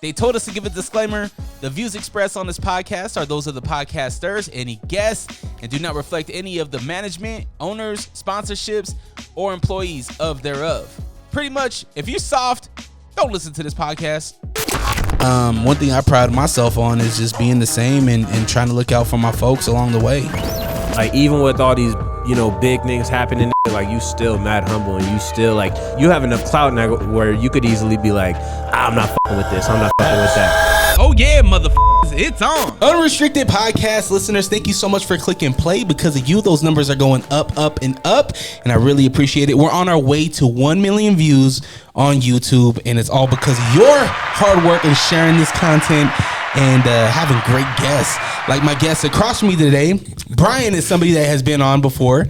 They told us to give a disclaimer. The views expressed on this podcast are those of the podcasters, any guests, and do not reflect any of the management, owners, sponsorships, or employees of thereof. Pretty much, if you're soft, don't listen to this podcast. One thing I pride myself on is just being the same and trying to look out for my folks along the way. Like, even with all these, big things happening, like, you still mad humble, and you still, like, you have enough clout now where you could easily be like, I'm not fucking with this, I'm not fucking with that. Oh yeah, motherfuckers, it's on. Unrestricted Podcast listeners, thank you so much for clicking play. Because of you, those numbers are going up, and I really appreciate it. We're on our way to 1 million views on YouTube, and it's all because of your hard work and sharing this content and having great guests. Like my guest across from me today, Brian is somebody that has been on before,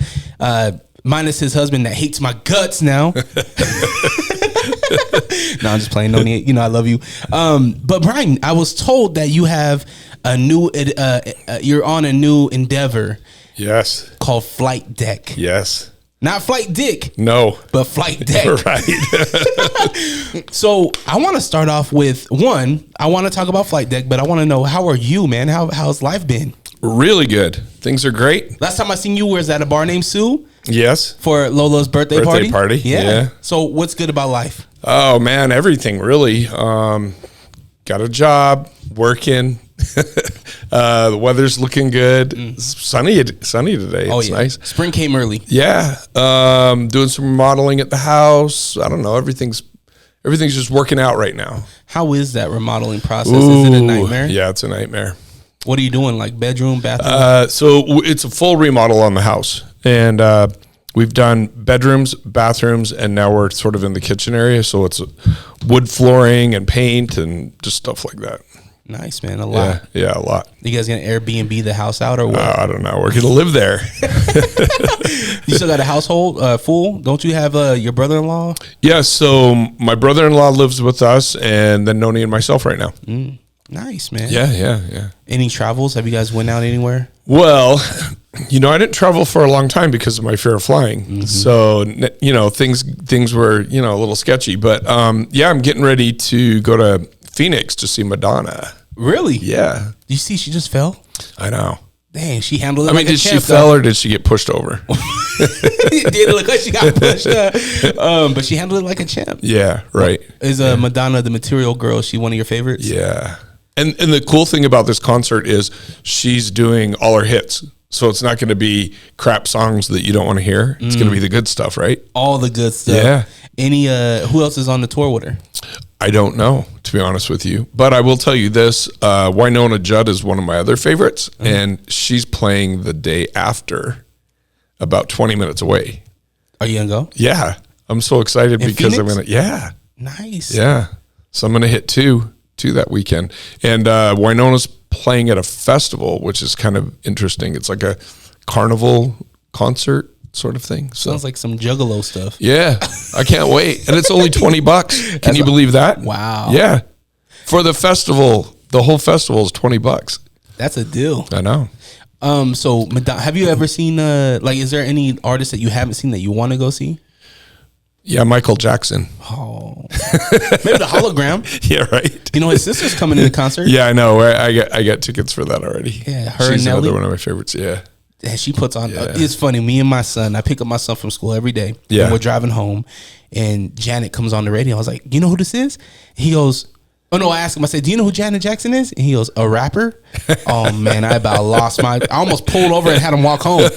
minus his husband that hates my guts now. No, I'm just playing. No need. I love you. But Brian, I was told that you have a new, you're on a new endeavor. Yes. Called Flight Deck. Yes. Not Flight Dick. No. But Flight Deck. Right. So I want to start off with I want to talk about Flight Deck, but I want to know, how are you, man? How's life been? Really good. Things are great. Last time I seen you was at a bar named Sue. Yes. For Lola's birthday party. Yeah. So what's good about life? Oh man, everything really. Got a job, working. The weather's looking good. It's sunny today. It's nice. Spring came early. Yeah. Doing some remodeling at the house. I don't know. Everything's just working out right now. How is that remodeling process? Is it a nightmare? Yeah, it's a nightmare. What are you doing? Like bedroom, bathroom? So it's a full remodel on the house, and we've done bedrooms, bathrooms, and now we're sort of in the kitchen area. So it's wood flooring and paint and just stuff like that. Nice, man. A lot. Yeah, a lot. You guys gonna Airbnb the house out or what? I don't know. We're gonna live there. You still got a household full? Don't you have your brother-in-law? Yeah. So my brother-in-law lives with us, and then Noni and myself right now. Nice, man. Yeah. Any travels? Have you guys went out anywhere? Well, I didn't travel for a long time because of my fear of flying. So, things were, a little sketchy. But, I'm getting ready to go to Phoenix to see Madonna. Really? Yeah. You see, she just fell? I know. Dang, she handled it like a champ. Did she fell or did she get pushed over? It did look like she got pushed. But she handled it like a champ. Yeah, right. Is Madonna, the Material Girl, she one of your favorites? Yeah. And the cool thing about this concert is she's doing all her hits. So it's not going to be crap songs that you don't want to hear. It's going to be the good stuff, right? All the good stuff. Yeah. Who else is on the tour with her? I don't know, to be honest with you. But I will tell you this. Wynonna Judd is one of my other favorites. And she's playing the day after, about 20 minutes away. Are you going to go? Yeah. I'm so excited because Phoenix? I'm going to. Yeah. Nice. Yeah. So I'm going to hit two that weekend. And Wynonna's playing at a festival, which is kind of interesting. It's like a carnival concert sort of thing. So. Sounds like some Juggalo stuff. Yeah, I can't wait. And it's only $20. Can you believe that? Wow. Yeah. For the festival, the whole festival is $20. That's a deal. I know. So Madonna, have you ever seen is there any artist that you haven't seen that you want to go see? Yeah, Michael Jackson. Oh, maybe the hologram. Yeah, right. His sister's coming to the concert. Yeah, I know. I got tickets for that already. Yeah, She's and another one of my favorites. Yeah. Yeah, she puts on. It's funny. Me and my son. I pick up my son from school every day. Yeah, and we're driving home, and Janet comes on the radio. I was like, "You know who this is?" He goes, "Oh no!" I asked him. I said, "Do you know who Janet Jackson is?" And he goes, "A rapper." Oh man, I about lost I almost pulled over and had him walk home.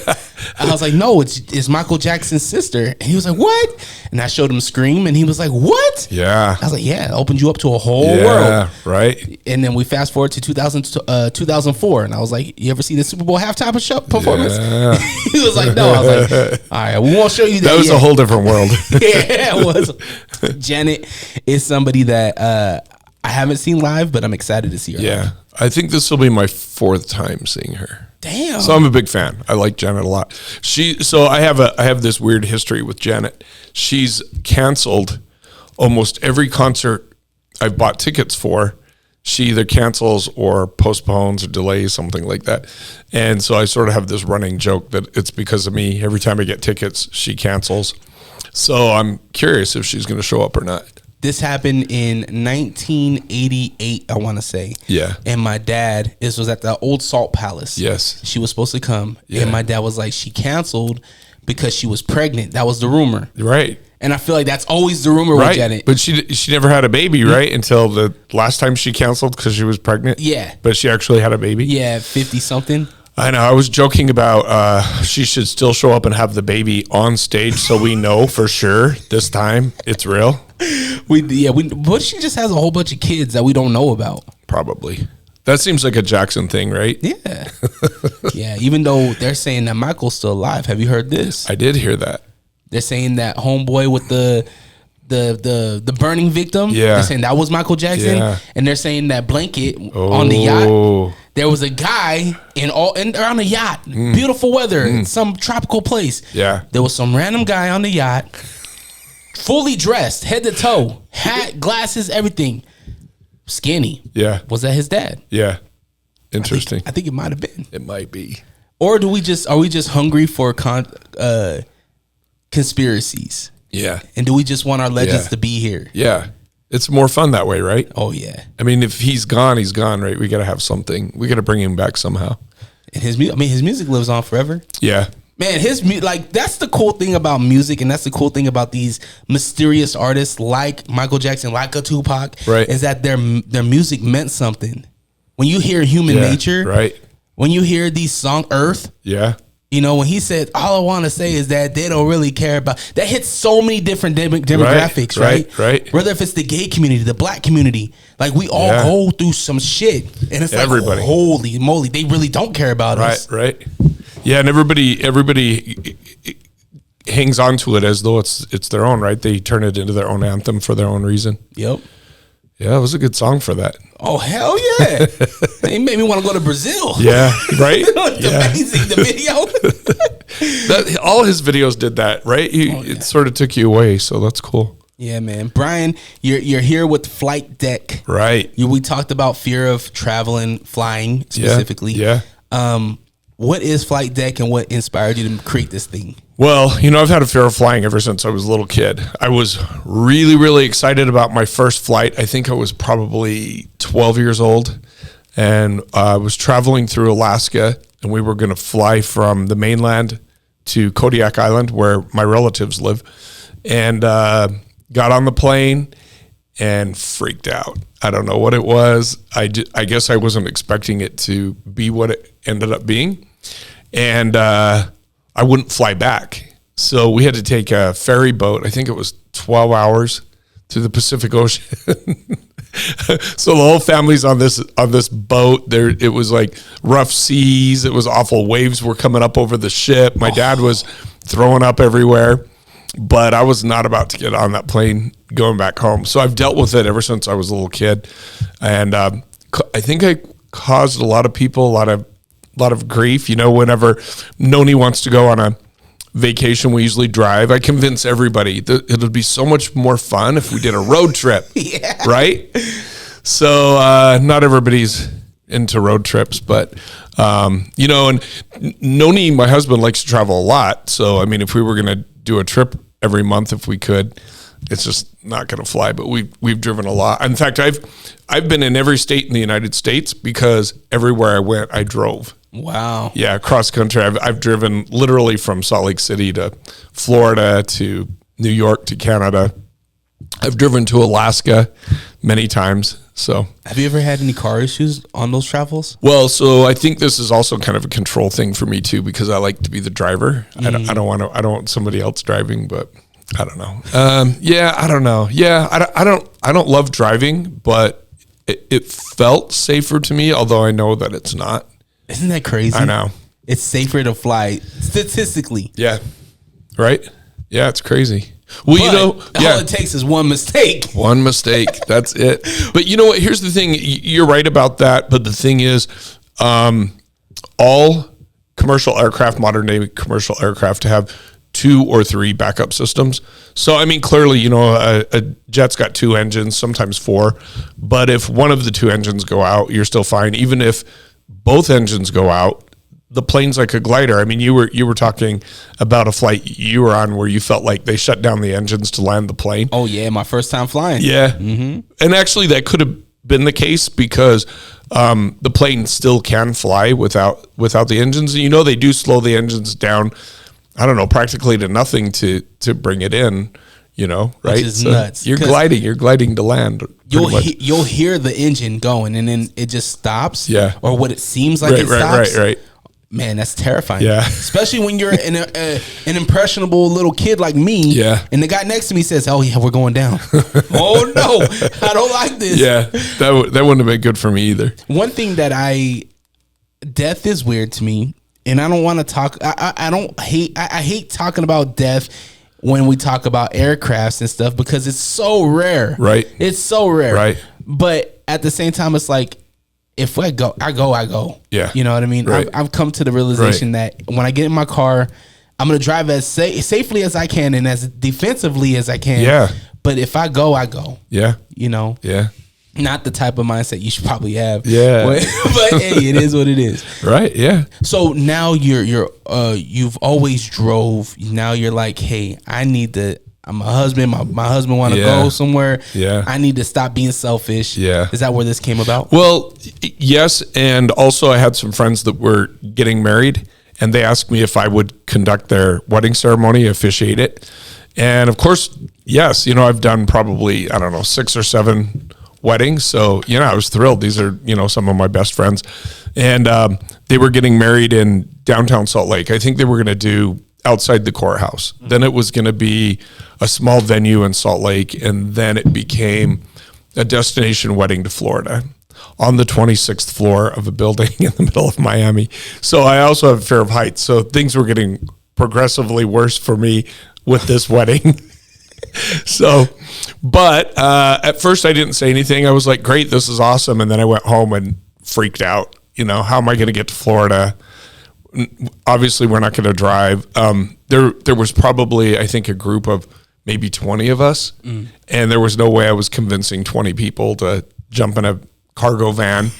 I was like, "No, it's Michael Jackson's sister." And he was like, "What?" And I showed him Scream, and he was like, "What?" Yeah. I was like, "Yeah, it opened you up to a whole world." Yeah, right. And then we fast forward to 2004, and I was like, "You ever see the Super Bowl halftime show performance?" Yeah. He was like, "No." I was like, "All right, we won't show you that." That was a whole different world. Yeah, it was. Janet is somebody that I haven't seen live, but I'm excited to see her. Yeah. Live. I think this will be my 4th time seeing her. Damn. So I'm a big fan. I like Janet a lot. I have this weird history with Janet. She's canceled almost every concert I've bought tickets for. She either cancels or postpones or delays, something like that. And so I sort of have this running joke that it's because of me. Every time I get tickets, she cancels. So I'm curious if she's going to show up or not. This happened in 1988, I want to say. Yeah. And my dad, this was at the old Salt Palace. Yes. She was supposed to come. Yeah. And my dad was like, she canceled because she was pregnant. That was the rumor. Right. And I feel like that's always the rumor with Janet. But she never had a baby, right? Until the last time she canceled because she was pregnant. Yeah. But she actually had a baby. Yeah, 50 something. I know. I was joking about she should still show up and have the baby on stage so we know for sure this time it's real. But she just has a whole bunch of kids that we don't know about. Probably. That seems like a Jackson thing, right? Yeah. Yeah, even though they're saying that Michael's still alive. Have you heard this? I did hear that. They're saying that homeboy with the burning victim. Yeah. They're saying that was Michael Jackson. Yeah. And they're saying that blanket on the yacht. There was a guy on a yacht. Beautiful weather in some tropical place. Yeah. There was some random guy on the yacht, fully dressed, head to toe, hat, glasses, everything. Skinny. Yeah. Was that his dad? Yeah. Interesting. I think it might have been. It might be. Or are we just hungry for conspiracies? Yeah. And do we just want our legends to be here? Yeah. It's more fun that way, right? Oh yeah. I mean, if he's gone, right? We got to have something. We got to bring him back somehow. And his music lives on forever. Yeah. Man, that's the cool thing about music, and that's the cool thing about these mysterious artists like Michael Jackson, like a Tupac, right? Is that their music meant something. When you hear Human Nature, right? When you hear these song Earth, yeah. You know, when he said, all I want to say is that they don't really care about, that hits so many different demographics, right? Right. Whether if it's the gay community, the black community, like we all go through some shit. And it's everybody. Like, holy moly, they really don't care about us. Right. Yeah, and everybody hangs on to it as though it's their own, right? They turn it into their own anthem for their own reason. Yep. Yeah, it was a good song for that. Oh, hell yeah. It made me want to go to Brazil. Yeah, right? It's amazing, the video. All his videos did that, right? It sort of took you away, so that's cool. Yeah, man. Brian, you're here with Flight Deck. Right. We talked about fear of traveling, flying specifically. Yeah. What is Flight Deck and what inspired you to create this thing? Well, I've had a fear of flying ever since I was a little kid. I was really, really excited about my first flight. I think I was probably 12 years old, and I was traveling through Alaska, and we were going to fly from the mainland to Kodiak Island, where my relatives live, and got on the plane and freaked out. I don't know what it was. I guess I wasn't expecting it to be what it ended up being, and I wouldn't fly back. So we had to take a ferry boat. I think it was 12 hours to the Pacific Ocean. So the whole family's on this boat. It was like rough seas. It was awful. Waves were coming up over the ship. My dad was throwing up everywhere, but I was not about to get on that plane going back home. So I've dealt with it ever since I was a little kid. And I think I caused a lot of people a lot of grief. Whenever Noni wants to go on a vacation, we usually drive. I convince everybody that it'll be so much more fun if we did a road trip. Yeah. Right? So not everybody's into road trips, but and Noni, my husband, likes to travel a lot. So I mean, if we were going to do a trip every month, if we could, it's just not going to fly. But we've driven a lot. In fact, I've been in every state in the United States because everywhere I went, I drove. Wow. Yeah, cross country. I've driven literally from Salt Lake City to Florida to New York to Canada. I've driven to Alaska many times. So, have you ever had any car issues on those travels? Well, so I think this is also kind of a control thing for me too, because I like to be the driver. I don't want somebody else driving, but I don't know. I don't know. Yeah, I don't love driving, but it felt safer to me, although I know that it's not. Isn't that crazy? I know. It's safer to fly statistically. Yeah. Right? Yeah, it's crazy. Well, but all it takes is one mistake. One mistake. That's it. But you know what? Here's the thing. You're right about that. But the thing is, all commercial aircraft, modern day commercial aircraft, have 2 or 3 backup systems. So, I mean, clearly, a jet's got 2 engines, sometimes 4. But if one of the 2 engines go out, you're still fine. Even if both engines go out, the plane's like a glider. I mean, you were talking about a flight you were on where you felt like they shut down the engines to land the plane. Oh yeah, my first time flying. Yeah. Mm-hmm. And actually that could have been the case because the plane still can fly without the engines. And they do slow the engines down, I don't know, practically to nothing to bring it in, right? Which is nuts. You're gliding to land. You'll hear the engine going and then it just stops. Yeah. Or what it seems like it stops. Right. Man, that's terrifying. Yeah. Especially when you're an impressionable little kid like me. Yeah. And the guy next to me says, "Oh yeah, we're going down." Oh no, I don't like this. Yeah. That wouldn't have been good for me either. One thing that death is weird to me, and I don't want to talk. I hate talking about death when we talk about aircrafts and stuff because it's so rare. Right. It's so rare. Right. But at the same time, it's like, if I go, I go. Yeah. You know what I mean? Right. I've come to the realization that when I get in my car, I'm going to drive as safely as I can and as defensively as I can. Yeah. But if I go, I go. Yeah. Yeah. Not the type of mindset you should probably have. Yeah. But hey, it is what it is. Right. Yeah. So now you've always drove. Now you're like, hey, I'm a husband. My husband want to go somewhere. Yeah. I need to stop being selfish. Yeah. Is that where this came about? Well, yes. And also I had some friends that were getting married and they asked me if I would conduct their wedding ceremony, officiate it. And of course, yes, I've done probably, 6 or 7 weddings. So, I was thrilled. These are, some of my best friends. And they were getting married in downtown Salt Lake. I think they were going to do outside the courthouse. Then it was going to be a small venue in Salt Lake, and then it became a destination wedding to Florida on the 26th floor of a building in the middle of Miami. So I also have a fear of heights. So things were getting progressively worse for me with this wedding. But at first I didn't say anything. I was like, great, this is awesome. And then I went home and freaked out. How am I going to get to Florida? Obviously, we're not going to drive. There was probably, I think, a group of maybe 20 of us, and there was no way I was convincing 20 people to jump in a cargo van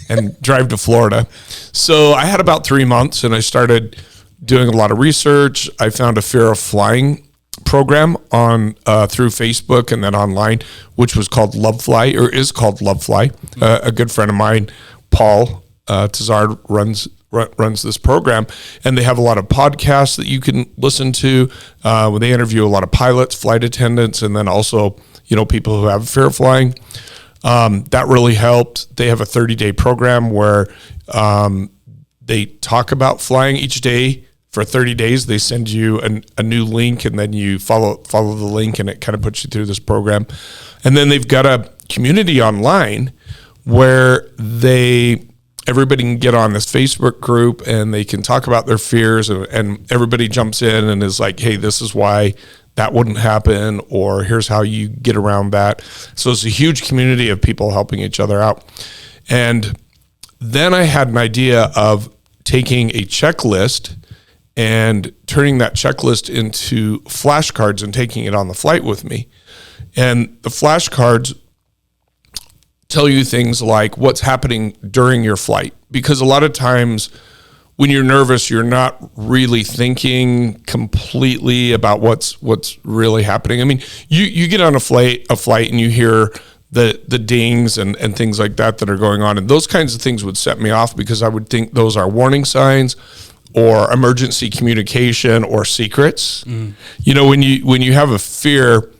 and drive to Florida. So I had about 3 months, and I started doing a lot of research. I found a fear of flying program on through Facebook and then online, which was called Love Fly, or is called Love Fly. A good friend of mine, Paul Tazard, runs this program, and they have a lot of podcasts that you can listen to when they interview a lot of pilots, flight attendants, and then also people who have a fear of flying. That really helped. They have a 30-day program where they talk about flying each day. For 30 days, they send you a new link, and then you follow the link, and it kind of puts you through this program. And then they've got a community online where everybody can get on this Facebook group, and they can talk about their fears, and everybody jumps in and is like, hey, this is why that wouldn't happen, or here's how you get around that. So it's a huge community of people helping each other out. And then I had an idea of taking a checklist and turning that checklist into flashcards and taking it on the flight with me. And the flashcards tell you things like what's happening during your flight. Because a lot of times when you're nervous, you're not really thinking completely about what's really happening. I mean, you get on a flight and you hear the dings and things like that are going on. And those kinds of things would set me off because I would think those are warning signs or emergency communication or secrets. When you have a fear,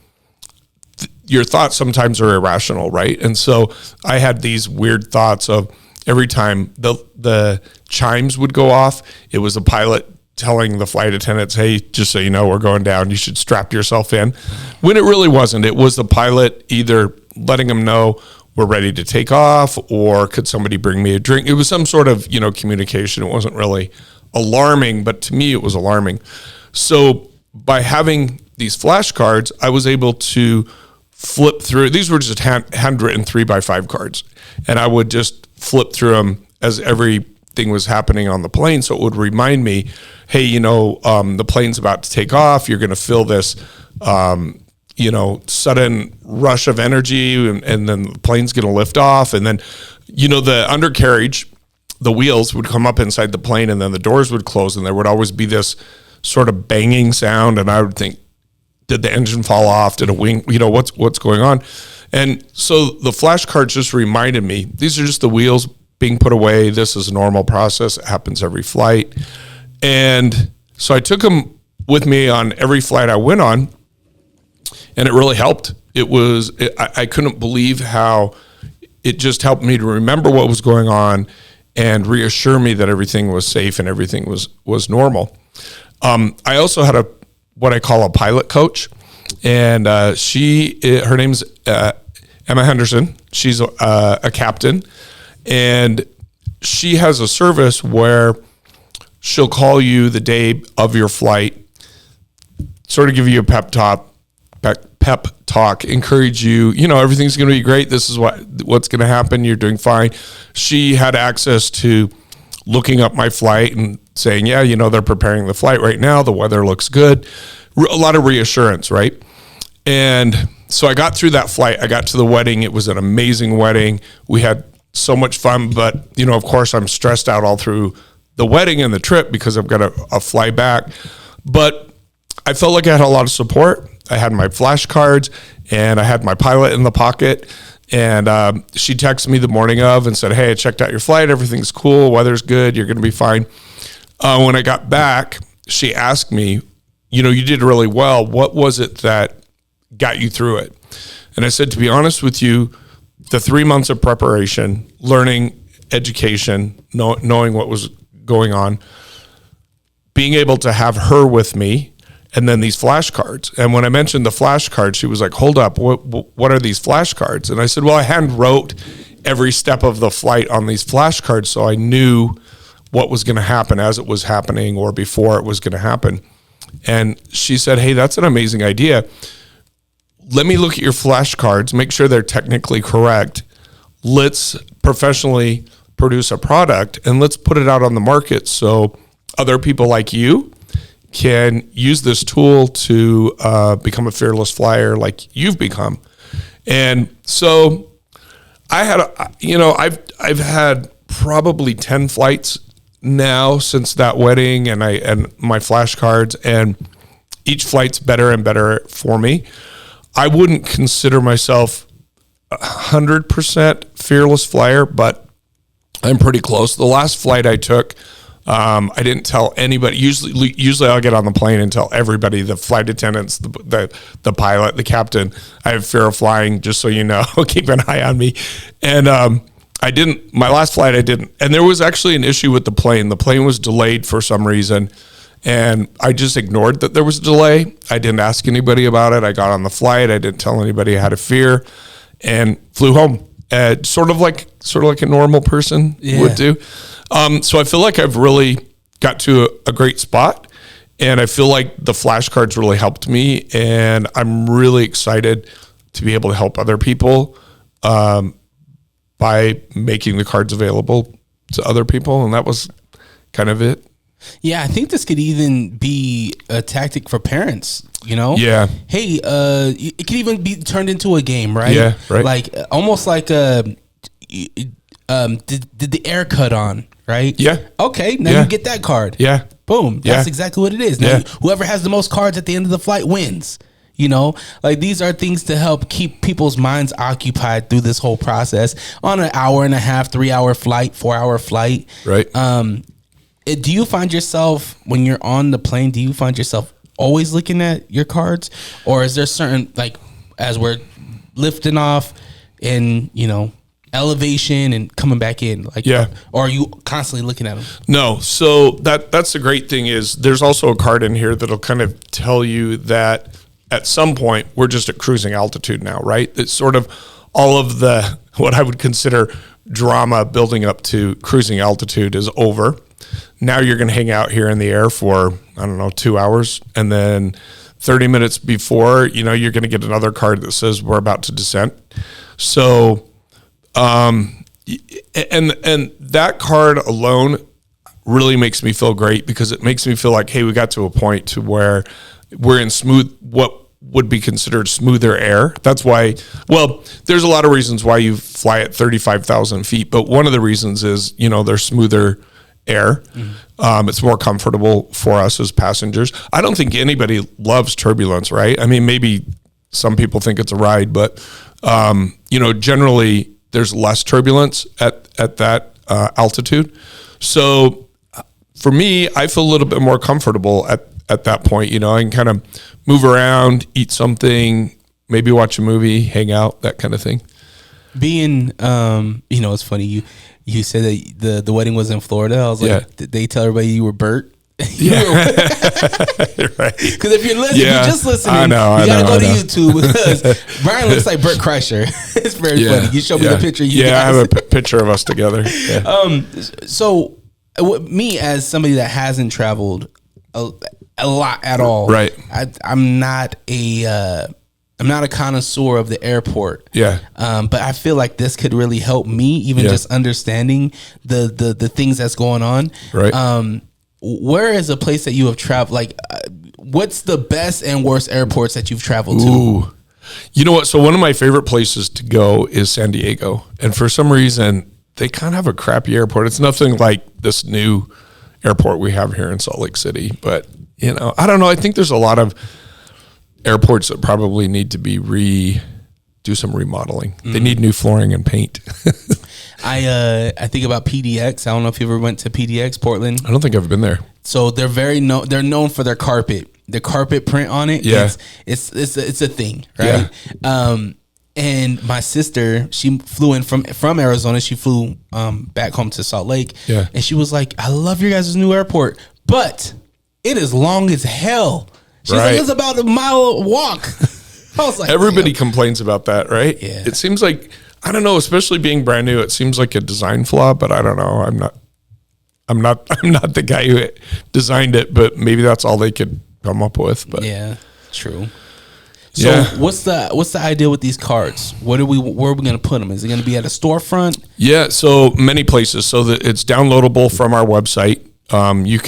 your thoughts sometimes are irrational, right? And so I had these weird thoughts of every time the chimes would go off, it was a pilot telling the flight attendants, hey, just so you know, we're going down. You should strap yourself in. When it really wasn't. It was the pilot either letting them know we're ready to take off, or could somebody bring me a drink? It was some sort of, communication. It wasn't really alarming, but to me it was alarming. So by having these flashcards, I was able to flip through. These were just handwritten 3x5 cards, and I would just flip through them as everything was happening on the plane. So it would remind me, hey, the plane's about to take off. You're going to feel this, sudden rush of energy, and then the plane's going to lift off. And then, the undercarriage the wheels would come up inside the plane, and then the doors would close, and there would always be this sort of banging sound, and I would think, did the engine fall off? Did a wing, what's going on? And so the flashcards just reminded me, these are just the wheels being put away. This is a normal process. It happens every flight. And so I took them with me on every flight I went on, and it really helped. I couldn't believe how it just helped me to remember what was going on and reassure me that everything was safe and everything was normal. I also had what I call a pilot coach, and her name's Emma Henderson. She's a captain, and she has a service where she'll call you the day of your flight, sort of give you a pep talk, encourage you, everything's going to be great. This is what's going to happen. You're doing fine. She had access to looking up my flight and saying, yeah, they're preparing the flight right now. The weather looks good. A lot of reassurance, right? And so I got through that flight. I got to the wedding. It was an amazing wedding. We had so much fun, but of course I'm stressed out all through the wedding and the trip because I've got a fly back. But I felt like I had a lot of support. I had my flashcards and I had my pilot in the pocket. And she texted me the morning of and said, hey, I checked out your flight. Everything's cool. Weather's good. You're going to be fine. When I got back, she asked me, you did really well. What was it that got you through it? And I said, to be honest with you, the 3 months of preparation, learning, education, knowing what was going on, being able to have her with me, and then these flashcards. And when I mentioned the flashcards, she was like, hold up, what are these flashcards? And I said, well, I hand wrote every step of the flight on these flashcards, so I knew what was going to happen as it was happening or before it was going to happen. And she said, hey, that's an amazing idea. Let me look at your flashcards, make sure they're technically correct. Let's professionally produce a product and let's put it out on the market so other people like you can use this tool to become a fearless flyer like you've become. And so I had, I've had probably 10 flights now since that wedding and my flashcards, and each flight's better and better for me. I wouldn't consider myself 100% fearless flyer, but I'm pretty close. The last flight I took, I didn't tell anybody. Usually I'll get on the plane and tell everybody, the flight attendants, the pilot, the captain, I have fear of flying, just so you know, keep an eye on me. And I didn't, my last flight I didn't. And there was actually an issue with the plane. The plane was delayed for some reason. And I just ignored that there was a delay. I didn't ask anybody about it. I got on the flight. I didn't tell anybody I had a fear and flew home. Sort of like a normal person would do. So I feel like I've really got to a great spot, and I feel like the flashcards really helped me, and I'm really excited to be able to help other people by making the cards available to other people, and that was kind of it. Yeah, I think this could even be a tactic for parents, Yeah. Hey, it could even be turned into a game, right? Yeah, right. Like almost like did the air cut on, right? Yeah. Okay, now you get that card. Yeah. Boom. That's exactly what it is. Now, Yeah. whoever has the most cards at the end of the flight wins. Like these are things to help keep people's minds occupied through this whole process on an hour and a half, 3 hour flight, 4 hour flight. Right. Do you find yourself when you're on the plane, do you find yourself always looking at your cards, or is there certain, like as we're lifting off and, elevation and coming back in, or are you constantly looking at them? No. So that's the great thing is there's also a card in here that'll kind of tell you that at some point we're just at cruising altitude now, right? It's sort of all of the, what I would consider drama building up to cruising altitude is over. Now you're going to hang out here in the air for, 2 hours. And then 30 minutes before, you're going to get another card that says we're about to descent. So, and that card alone really makes me feel great because it makes me feel like, hey, we got to a point to where we're in smooth, what would be considered smoother air. That's why, well, there's a lot of reasons why you fly at 35,000 feet, but one of the reasons is, there's smoother air. It's more comfortable for us as passengers. I don't think anybody loves turbulence, right? I mean, maybe some people think it's a ride, but, generally there's less turbulence at that altitude. So for me, I feel a little bit more comfortable at that point. I can kind of move around, eat something, maybe watch a movie, hang out, that kind of thing. Being, it's funny. You said that the wedding was in Florida. I was like, did they tell everybody you were Bert? Yeah. Right. Because if you're listening, you're just listening, you gotta go to YouTube because Brian looks like Bert Kreischer. It's very funny. You showed me the picture. I have a picture of us together. Yeah. So me as somebody that hasn't traveled a lot at all, right? I'm not a connoisseur of the airport. Yeah. But I feel like this could really help me, even just understanding the things that's going on. Right. Where is a place that you have traveled? Like, what's the best and worst airports that you've traveled to? Ooh. You know what? So one of my favorite places to go is San Diego. And for some reason, they kind of have a crappy airport. It's nothing like this new airport we have here in Salt Lake City. But, I don't know. I think there's a lot of airports that probably need to be do some remodeling. They need new flooring and paint. I think about PDX. I don't know if you ever went to PDX, Portland. I don't think I've been there. So they're they're known for their carpet. The carpet print on it. Yeah. It's a thing, right? Yeah. And my sister, she flew in from Arizona. She flew back home to Salt Lake. Yeah. And she was like, I love your guys' new airport, but it is long as hell. She's like, it's about a mile walk. I was like, everybody complains about that, right? Yeah. It seems like, I don't know, especially being brand new, it seems like a design flaw, but I don't know. I'm not the guy who designed it, but maybe that's all they could come up with. But yeah, true. So what's the idea with these cards? Where are we going to put them? Is it going to be at a storefront? Yeah, so many places. So that it's downloadable from our website. You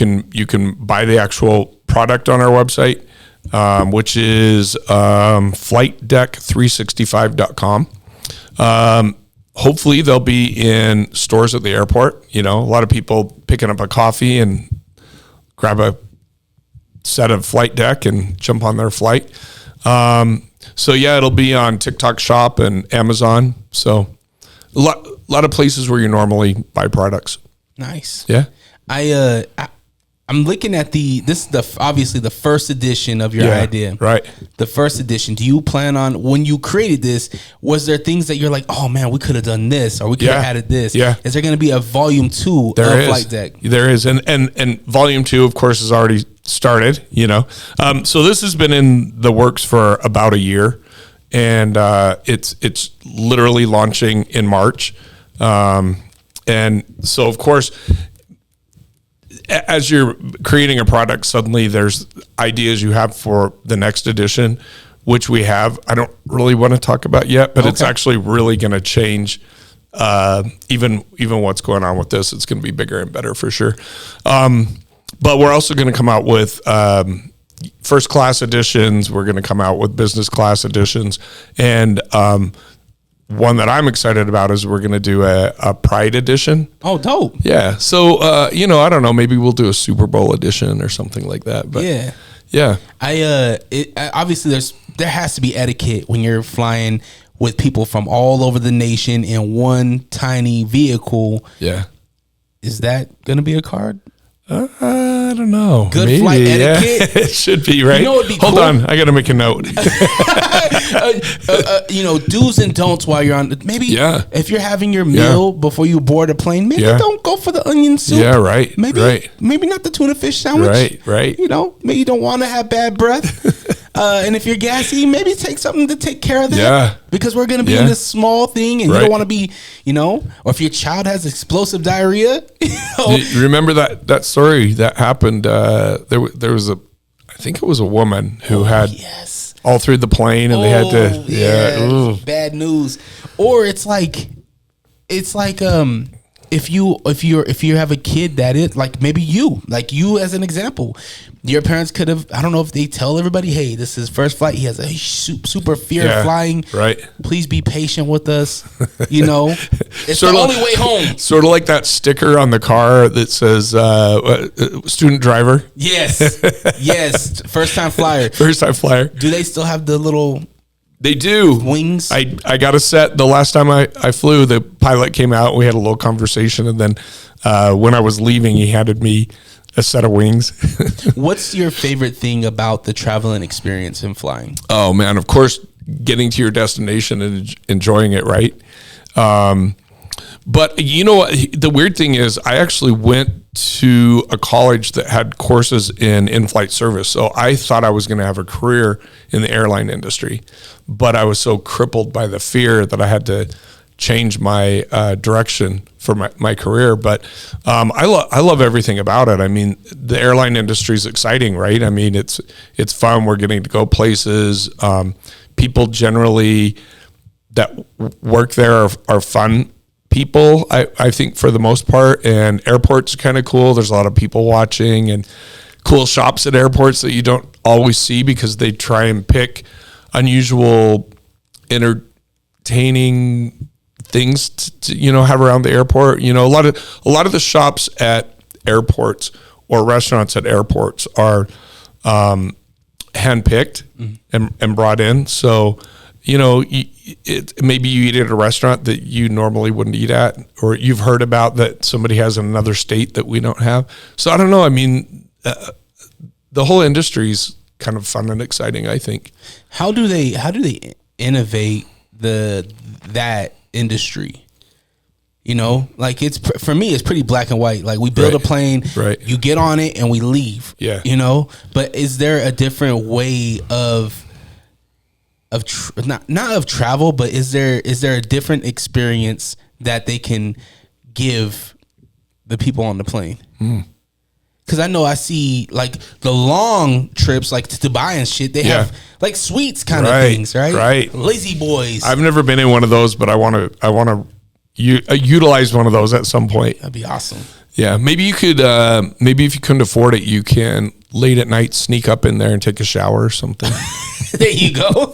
can buy the actual product on our website, which is flightdeck365.com. Hopefully they'll be in stores at the airport. A lot of people picking up a coffee and grab a set of Flight Deck and jump on their flight. So it'll be on TikTok Shop and Amazon. So a lot of places where you normally buy products. Nice. Yeah. I'm looking at this is obviously the first edition of your idea. Right. The first edition. Do you plan on, when you created this, was there things that you're like, oh man, we could have done this or we could have added this? Yeah. Is there going to be a volume 2 of Flight Deck? There is. And volume 2, of course, is already started, So this has been in the works for about a year, and it's literally launching in March. And so, of course, as you're creating a product, suddenly there's ideas you have for the next edition, which we have. I don't really want to talk about yet, but it's actually really going to change even what's going on with this. It's going to be bigger and better for sure. But we're also going to come out with first class editions. We're going to come out with business class editions. And one that I'm excited about is we're going to do a Pride edition. Oh, dope. Yeah. So, I don't know, maybe we'll do a Super Bowl edition or something like that. But yeah. Obviously there has to be etiquette when you're flying with people from all over the nation in one tiny vehicle. Yeah. Is that going to be a card? I don't know. Good maybe, flight etiquette. It should be, right? It'd be Hold cool. on. I got to make a note. Do's and don'ts while you're on. Maybe if you're having your meal before you board a plane, maybe don't go for the onion soup. Yeah, right. Maybe not the tuna fish sandwich. Right. Maybe you don't want to have bad breath. And if you're gassy, maybe take something to take care of that. Yeah. Because we're going to be in this small thing and you don't want to be, or if your child has explosive diarrhea. You remember that story that happened? There was I think it was a woman who had all through the plane and they had to, bad news. Or it's like if you have a kid that is like maybe you as an example, your parents could have, I don't know if they tell everybody, hey, this is his first flight, he has a super fear of flying, right? Please be patient with us, it's sort the of, only way home. Sort of like that sticker on the car that says student driver. Yes. First time flyer. Do they still have the little They do. wings? I got a set. The last time I flew, the pilot came out. We had a little conversation, and then when I was leaving, he handed me a set of wings. What's your favorite thing about the traveling experience in flying? Oh man, of course, getting to your destination and enjoying it, right? But you know what? The weird thing is, I actually went to a college that had courses in in-flight service. So I thought I was going to have a career in the airline industry, but I was so crippled by the fear that I had to change my direction for my career. But I love everything about it. I mean, the airline industry is exciting, right? I mean, it's fun. We're getting to go places. People generally that work there are fun people, I think, for the most part. And airports are kind of cool. There's a lot of people watching and cool shops at airports that you don't always see because they try and pick unusual, entertaining things to have around the airport. A lot of the shops at airports or restaurants at airports are handpicked and brought in. So maybe you eat at a restaurant that you normally wouldn't eat at, or you've heard about that somebody has in another state that we don't have. So I don't know. I mean, the whole industry is kind of fun and exciting, I think. How do they innovate that industry? Like for me, it's pretty black and white. Like we build a plane, right? You get on it and we leave. Yeah. But is there a different way of not of travel, but is there a different experience that they can give the people on the plane? Because I know I see like the long trips, like to Dubai and shit. They have like suites kind of things, right? Right. Lazy boys. I've never been in one of those, but I want to utilize one of those at some point. That'd be awesome. Yeah, maybe you could. Maybe if you couldn't afford it, you can late at night sneak up in there and take a shower or something. There you go.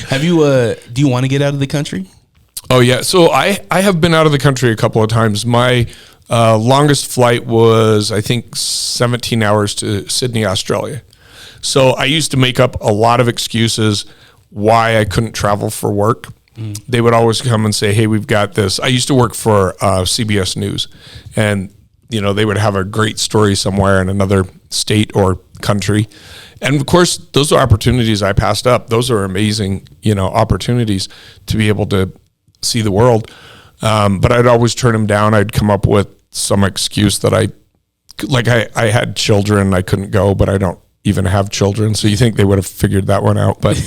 Have you? Do you want to get out of the country? Oh yeah. So I have been out of the country a couple of times. My longest flight was, I think, 17 hours to Sydney, Australia. So I used to make up a lot of excuses why I couldn't travel for work. They would always come and say, hey, we've got this. I used to work for CBS News, and they would have a great story somewhere in another state or country. And of course, those are opportunities I passed up. Those are amazing, opportunities to be able to see the world. But I'd always turn them down. I'd come up with some excuse that I had children, I couldn't go, but I don't even have children. So you think they would have figured that one out. But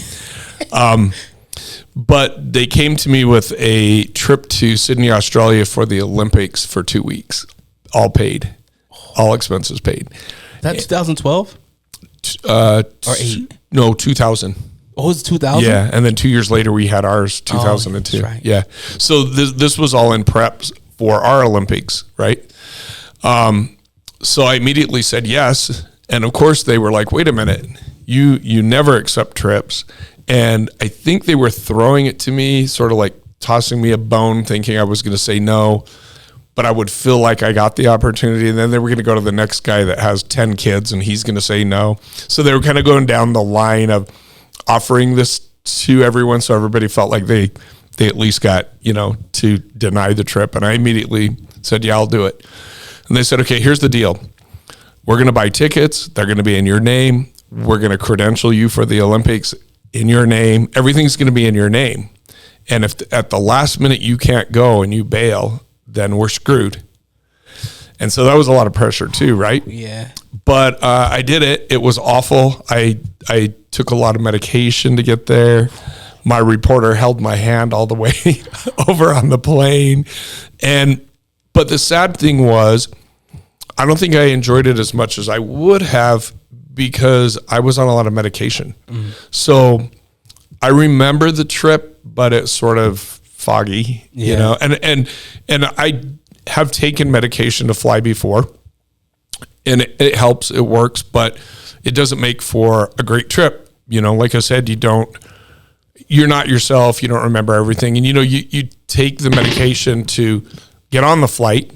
but they came to me with a trip to Sydney, Australia for the Olympics for 2 weeks, all paid, all expenses paid. That's 2012? Or 8? No, 2000. Oh, it was 2000? Yeah, and then 2 years later we had ours, 2002. That's right. Yeah, so this was all in prep for our Olympics, right? So I immediately said yes, and of course they were like, "Wait a minute, you never accept trips," and I think they were throwing it to me, sort of like tossing me a bone, thinking I was going to say no, but I would feel like I got the opportunity, and then they were going to go to the next guy that has 10 kids, and he's going to say no. So they were kind of going down the line of offering this to everyone, so everybody felt like they at least got, to deny the trip. And I immediately said, yeah, I'll do it. And they said, okay, here's the deal. We're going to buy tickets. They're going to be in your name. We're going to credential you for the Olympics in your name. Everything's going to be in your name. And if at the last minute you can't go and you bail, then we're screwed. And so that was a lot of pressure too, right? Yeah. But I did it. It was awful. I took a lot of medication to get there. My reporter held my hand all the way over on the plane. But the sad thing was, I don't think I enjoyed it as much as I would have because I was on a lot of medication. So I remember the trip, but it's sort of foggy, and have taken medication to fly before, and it helps, it works, but it doesn't make for a great trip. You know, like I said, you're not yourself. You don't remember everything. And, you take the medication to get on the flight,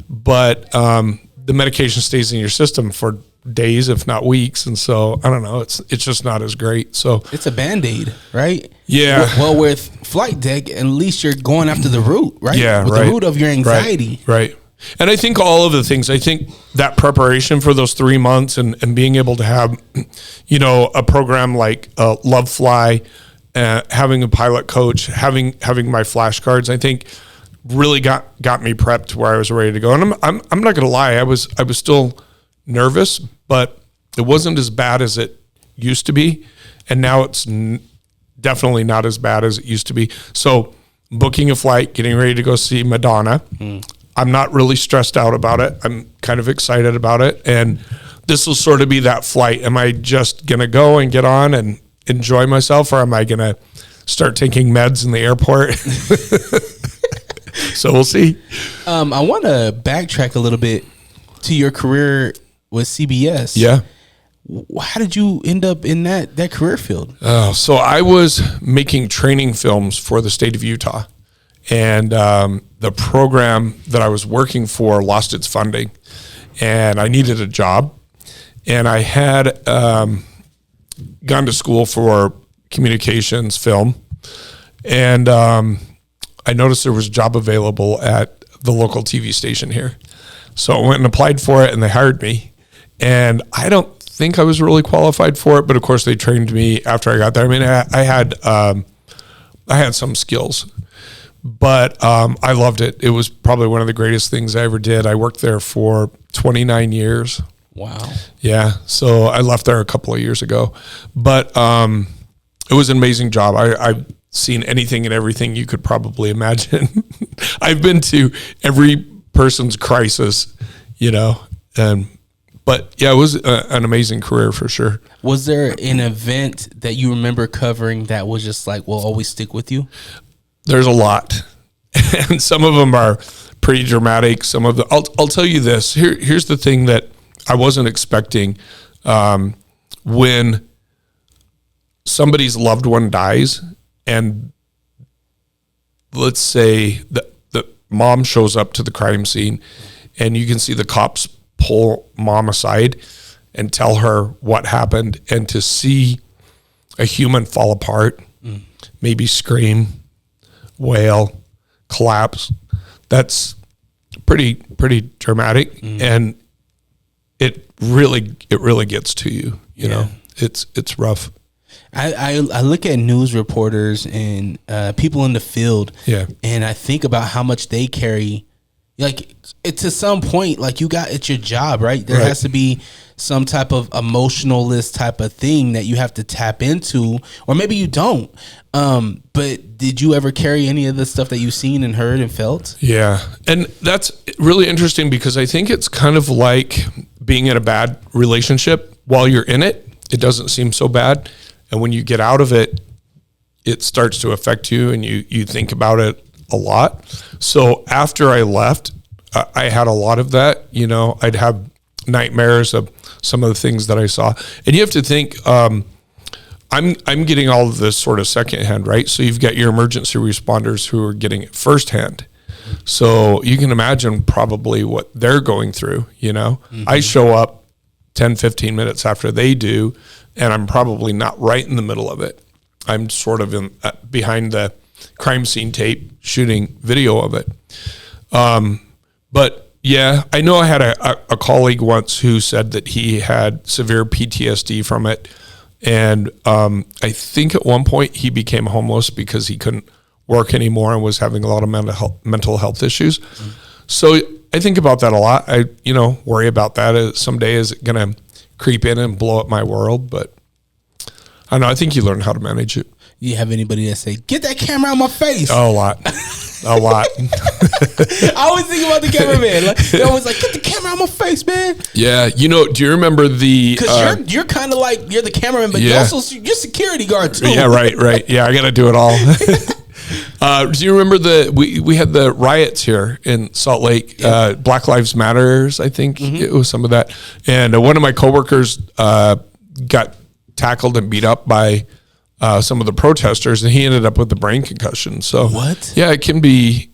but the medication stays in your system for days, if not weeks. And so, I don't know, it's just not as great. So it's a Band-Aid, right? Yeah. Well, with flight deck, at least you're going after the root, right? Yeah, with right. the root of your anxiety. Right. And I think all of the things, I think that preparation for those 3 months and being able to have, a program like Love Fly, having a pilot coach, having my flashcards, I think really got me prepped to where I was ready to go. And I'm not going to lie, I was still nervous, but it wasn't as bad as it used to be. And now it's definitely not as bad as it used to be. So booking a flight, getting ready to go see Madonna. I'm not really stressed out about it. I'm kind of excited about it. And this will sort of be that flight. Am I just going to go and get on and enjoy myself, or am I going to start taking meds in the airport? So we'll see. I want to backtrack a little bit to your career with CBS. Yeah. How did you end up in that career field? So I was making training films for the state of Utah. And the program that I was working for lost its funding, and I needed a job. And I had gone to school for communications film, and I noticed there was a job available at the local TV station here. So I went and applied for it, and they hired me. And I don't think I was really qualified for it, but of course they trained me after I got there. I mean, I had some skills. But I loved it. It was probably one of the greatest things I ever did. I worked there for 29 years. Wow. Yeah. So I left there a couple of years ago. But it was an amazing job. I've seen anything and everything you could probably imagine. I've been to every person's crisis, but yeah, it was an amazing career for sure. Was there an event that you remember covering that was just like, will always stick with you? There's a lot, and some of them are pretty dramatic. Some of I'll tell you this. Here's the thing that I wasn't expecting. When somebody's loved one dies, and let's say the mom shows up to the crime scene, and you can see the cops pull mom aside and tell her what happened, and to see a human fall apart, maybe scream, wail, collapse, that's pretty dramatic. And it really gets to you. You know, it's rough. I look at news reporters and people in the field, and I think about how much they carry. Like, to some point, like, it's your job, right? There has to be some type of emotionalist type of thing that you have to tap into, or maybe you don't. But did you ever carry any of the stuff that you've seen and heard and felt? Yeah. And that's really interesting, because I think it's kind of like being in a bad relationship. While you're in it, it doesn't seem so bad. And when you get out of it, it starts to affect you, and you think about it a lot. So after I left, I had a lot of that. I'd have nightmares of some of the things that I saw. And you have to think, I'm getting all of this sort of secondhand, right? So you've got your emergency responders who are getting it firsthand. So you can imagine probably what they're going through, I show up 10, 15 minutes after they do, and I'm probably not right in the middle of it. I'm sort of behind the crime scene tape shooting video of it. But yeah, I know I had a colleague once who said that he had severe PTSD from it. And I think at one point he became homeless because he couldn't work anymore and was having a lot of mental health issues. So I think about that a lot. I worry about that. Someday is it going to creep in and blow up my world? But I don't know. I think you learn how to manage it. You have anybody that say, "Get that camera out my face"? Oh, a lot. I always think about the cameraman. Like, they're always like, "Get the camera out my face, man." Yeah, do you remember the? Because you're kind of like, you're the cameraman, but you're security guard too. Yeah, right. Yeah, I got to do it all. Do you remember we had the riots here in Salt Lake? Black Lives Matters, I think it was some of that. And one of my coworkers got tackled and beat up by some of the protesters, and he ended up with a brain concussion. So what? Yeah, it can be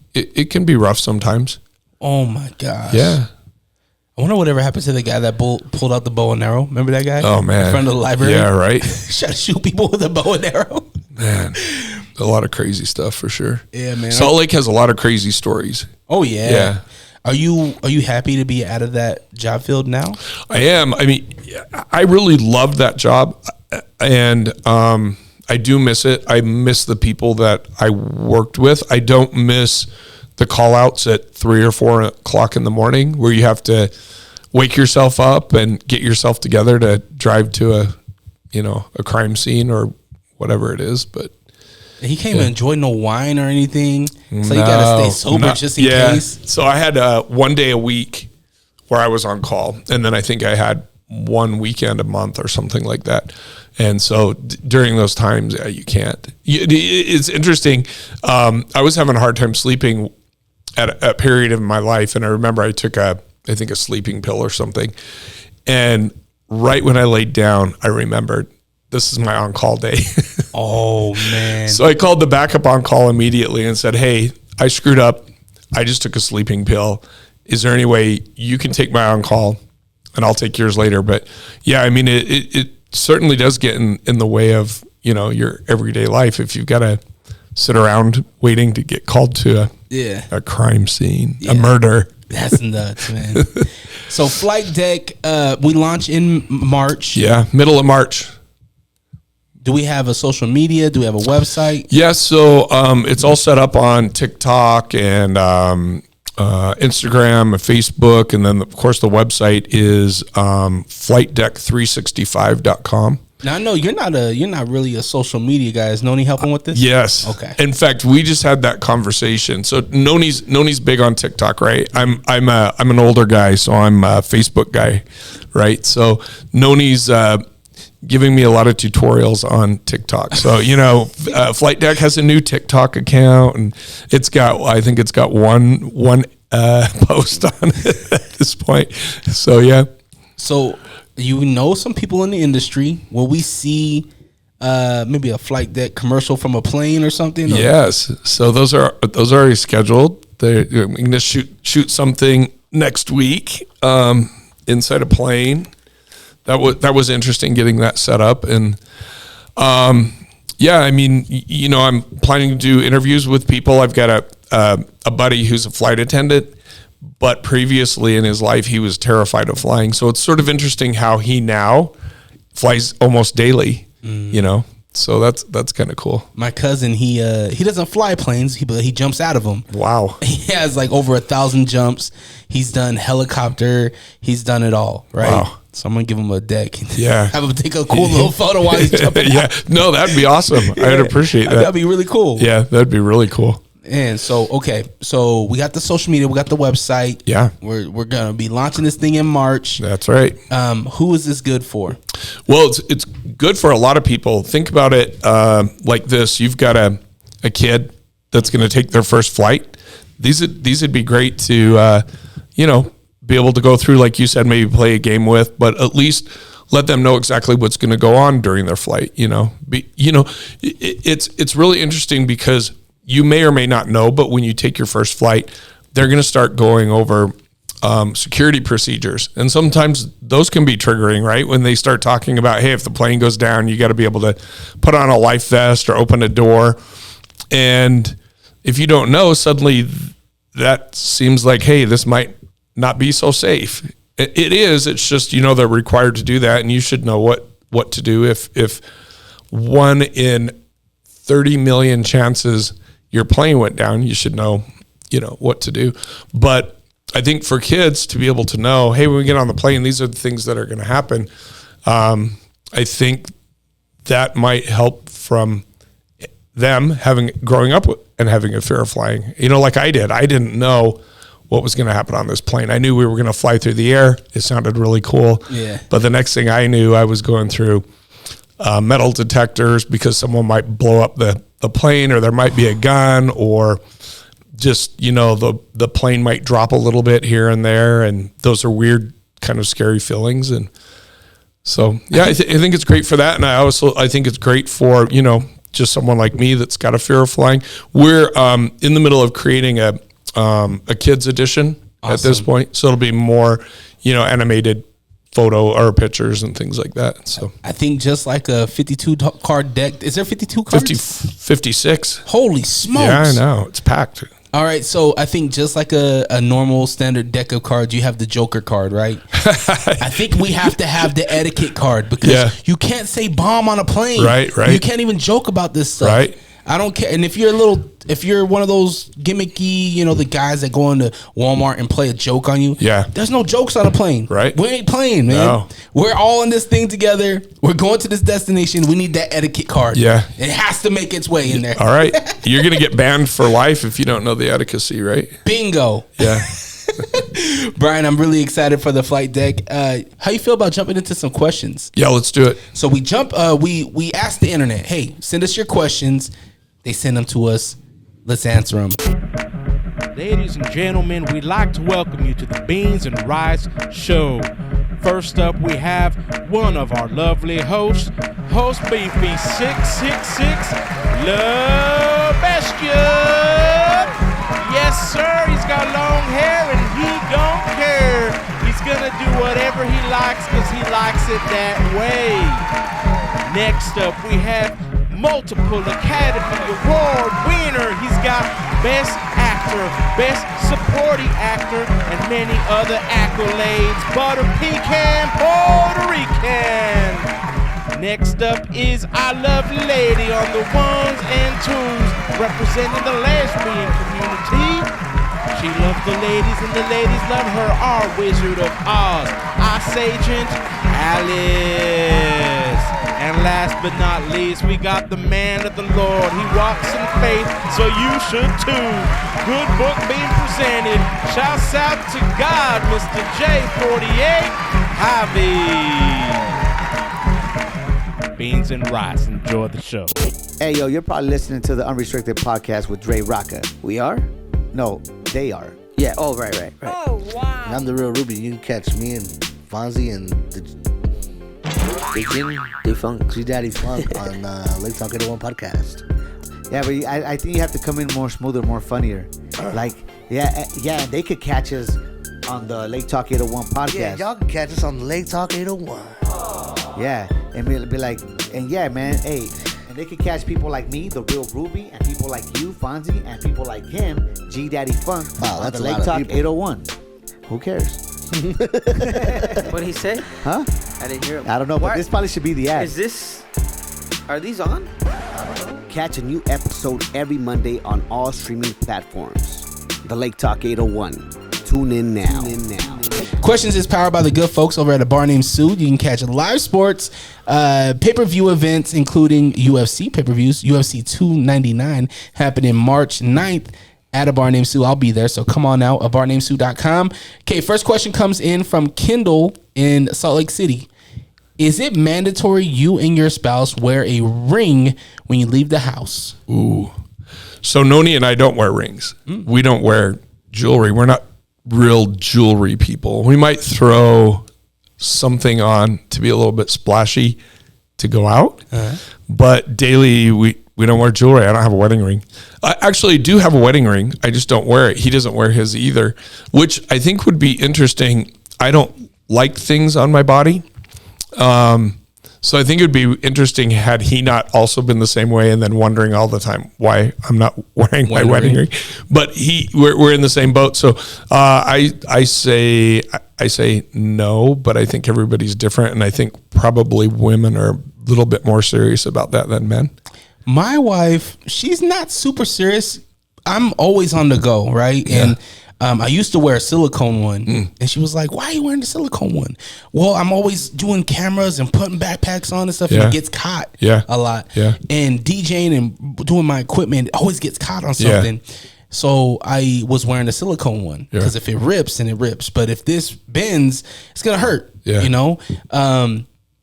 rough sometimes. Oh my gosh. Yeah. I wonder whatever happened to the guy that pulled out the bow and arrow. Remember that guy? Oh man, in front of the library. Yeah, right. Try to shoot people with a bow and arrow. Man, a lot of crazy stuff for sure. Yeah, man. Salt Lake has a lot of crazy stories. Oh yeah. Yeah. Are you happy to be out of that job field now? I am. I mean, I really loved that job, and I do miss it. I miss the people that I worked with. I don't miss the call outs at 3 or 4 o'clock in the morning where you have to wake yourself up and get yourself together to drive to a crime scene or whatever it is. But he can't even enjoy no wine or anything. So you got to stay sober just in case. So I had 1 day a week where I was on call. And then I think I had 1 weekend a month or something like that. And so during those times, you can't. It's interesting. I was having a hard time sleeping at a period of my life. And I remember I took a sleeping pill or something. And right when I laid down, I remembered this is my on-call day. Oh, man. So I called the backup on-call immediately and said, hey, I screwed up. I just took a sleeping pill. Is there any way you can take my on-call and I'll take yours later? But yeah, I mean, it certainly does get in the way of, your everyday life if you've got to sit around waiting to get called to a crime scene, a murder. That's nuts, man. So Flight Deck, we launch in March. Yeah, middle of March. Do we have a social media? Do we have a website? Yeah, so it's all set up on TikTok and Instagram and Facebook. And then, of course, the website is flightdeck365.com. Now, I know you're not really a social media guy. Is Noni helping with this? Yes. Okay. In fact, we just had that conversation. So Noni's big on TikTok, right? I'm an older guy, so I'm a Facebook guy, right? So Noni's giving me a lot of tutorials on TikTok. So Flight Deck has a new TikTok account, and I think it's got one post on it at this point. So yeah. So some people in the industry. Will we see maybe a Flight Deck commercial from a plane or something? Yes. So those are already scheduled. We're going to shoot something next week inside a plane. That was interesting getting that set up. And I mean, I'm planning to do interviews with people. I've got a buddy who's a flight attendant, but previously in his life, he was terrified of flying. So it's sort of interesting how he now flies almost daily, So that's kind of cool. My cousin, he doesn't fly planes, but he jumps out of them. Wow. He has like over 1,000 jumps. He's done helicopter. He's done it all, right? Wow. So I'm going to give him a deck. Yeah. Have him take a cool little photo while he's jumping out. No, that'd be awesome. I'd appreciate that. That'd be really cool. Yeah, that'd be really cool. And so, so we got the social media, we got the website. Yeah. We're going to be launching this thing in March. That's right. Who is this good for? Well, it's good for a lot of people. Think about it like this. You've got a kid that's going to take their first flight. These would be great to, be able to go through, like you said, maybe play a game with, but at least let them know exactly what's going to go on during their flight. It's really interesting because you may or may not know, but when you take your first flight, they're going to start going over security procedures. And sometimes those can be triggering, right? When they start talking about, hey, if the plane goes down, you got to be able to put on a life vest or open a door. And if you don't know, suddenly that seems like, hey, this might not be so safe. It is. It's just, they're required to do that. And you should know what to do if 1 in 30 million chances your plane went down, you should know, what to do. But I think for kids to be able to know, hey, when we get on the plane, these are the things that are going to happen. I think that might help from them growing up and having a fear of flying. Like I did. I didn't know what was going to happen on this plane. I knew we were going to fly through the air. It sounded really cool. Yeah. But the next thing I knew, I was going through metal detectors because someone might blow up the plane, or there might be a gun, or just, the plane might drop a little bit here and there. And those are weird, kind of scary feelings. And so, yeah, I think it's great for that. And I think it's great for, just someone like me that's got a fear of flying. We're in the middle of creating a kids edition at this point. So it'll be more, animated photo or pictures and things like that. So I think just like a 52 card deck. Is there 52 cards? 56. Holy smokes. Yeah, I know. It's packed. All right, so I think just like a normal standard deck of cards, you have the Joker card, right? I think we have to have the etiquette card because you can't say bomb on a plane. Right. You can't even joke about this stuff. Right. I don't care. And if you're one of those gimmicky, the guys that go into Walmart and play a joke on you. Yeah. There's no jokes on a plane. Right. We ain't playing, man. No. We're all in this thing together. We're going to this destination. We need that etiquette card. Yeah. It has to make its way in there. All right. You're going to get banned for life if you don't know the etiquette, right? Bingo. Yeah. Brian, I'm really excited for the flight deck. How you feel about jumping into some questions? Yeah, let's do it. So we we asked the internet, hey, send us your questions. They send them to us. Let's answer them. Ladies and gentlemen, we'd like to welcome you to the Beans and Rice Show. First up, we have one of our lovely hosts, host BP666, LeBestia. Yes, sir, he's got long hair and he don't care. He's gonna do whatever he likes because he likes it that way. Next up, we have multiple Academy Award winner. He's got Best Actor, Best Supporting Actor, and many other accolades. Butter Pecan, Puerto Rican. Next up is our lovely lady on the ones and twos, representing the lesbian community. She loves the ladies and the ladies love her. Our Wizard of Oz, Ice Agent Alice. And last but not least, we got the man of the Lord. He walks in faith, so you should too. Good book being presented. Shouts out to God, Mr. J48 Javi. Beans and rice. Enjoy the show. Hey, yo, you're probably listening to the Unrestricted Podcast with Drerawka. We are? No, they are. Yeah. Oh, right. Oh, wow. And I'm the real Ruby. You can catch me and Fonzie and the Funk. G Daddy Funk on Lake Talk 801 podcast. Yeah, but I think you have to come in more smoother, more funnier. Like, yeah, they could catch us on the Lake Talk 801 podcast. Yeah, y'all can catch us on the Lake Talk 801. Yeah, and be like, and yeah, man, hey, and they could catch people like me, the real Ruby, and people like you, Fonzie, and people like him, G Daddy Funk, wow, on that's the a Lake lot Talk of people. 801. Who cares? What did he say? Huh? I didn't hear him. I don't know, but this probably should be the ad. Are these on? Catch a new episode every Monday on all streaming platforms. The Lake Talk 801. Tune in now. Questions is powered by the good folks over at A Bar Named Sue. You can catch live sports, pay-per-view events, including UFC pay-per-views. UFC 299 happening March 9th at A Bar Named Sue. I'll be there, so come on out, abarnamedSue.com. Okay, first question comes in from Kendall in Salt Lake City. Is it mandatory you and your spouse wear a ring when you leave the house? Ooh. So Noni and I don't wear rings. We don't wear jewelry. We're not real jewelry people. We might throw something on to be a little bit splashy to go out. But daily we don't wear jewelry. I don't have a wedding ring. I actually do have a wedding ring. I just don't wear it. He doesn't wear his either, which I think would be interesting. I don't like things on my body. So I think it would be interesting had he not also been the same way and then wondering all the time why I'm not wearing my wedding ring. But we're in the same boat. So I say no, but I think everybody's different, and I think probably women are a little bit more serious about that than men. My wife, she's not super serious. I'm always on the go, right? Yeah. And I used to wear a silicone one, and she was like, why are you wearing the silicone one? Well, I'm always doing cameras and putting backpacks on and stuff, and it gets caught a lot. Yeah. And DJing and doing my equipment always gets caught on something. So I was wearing the silicone one because if it rips, then it rips. But if this bends, it's going to hurt, you know?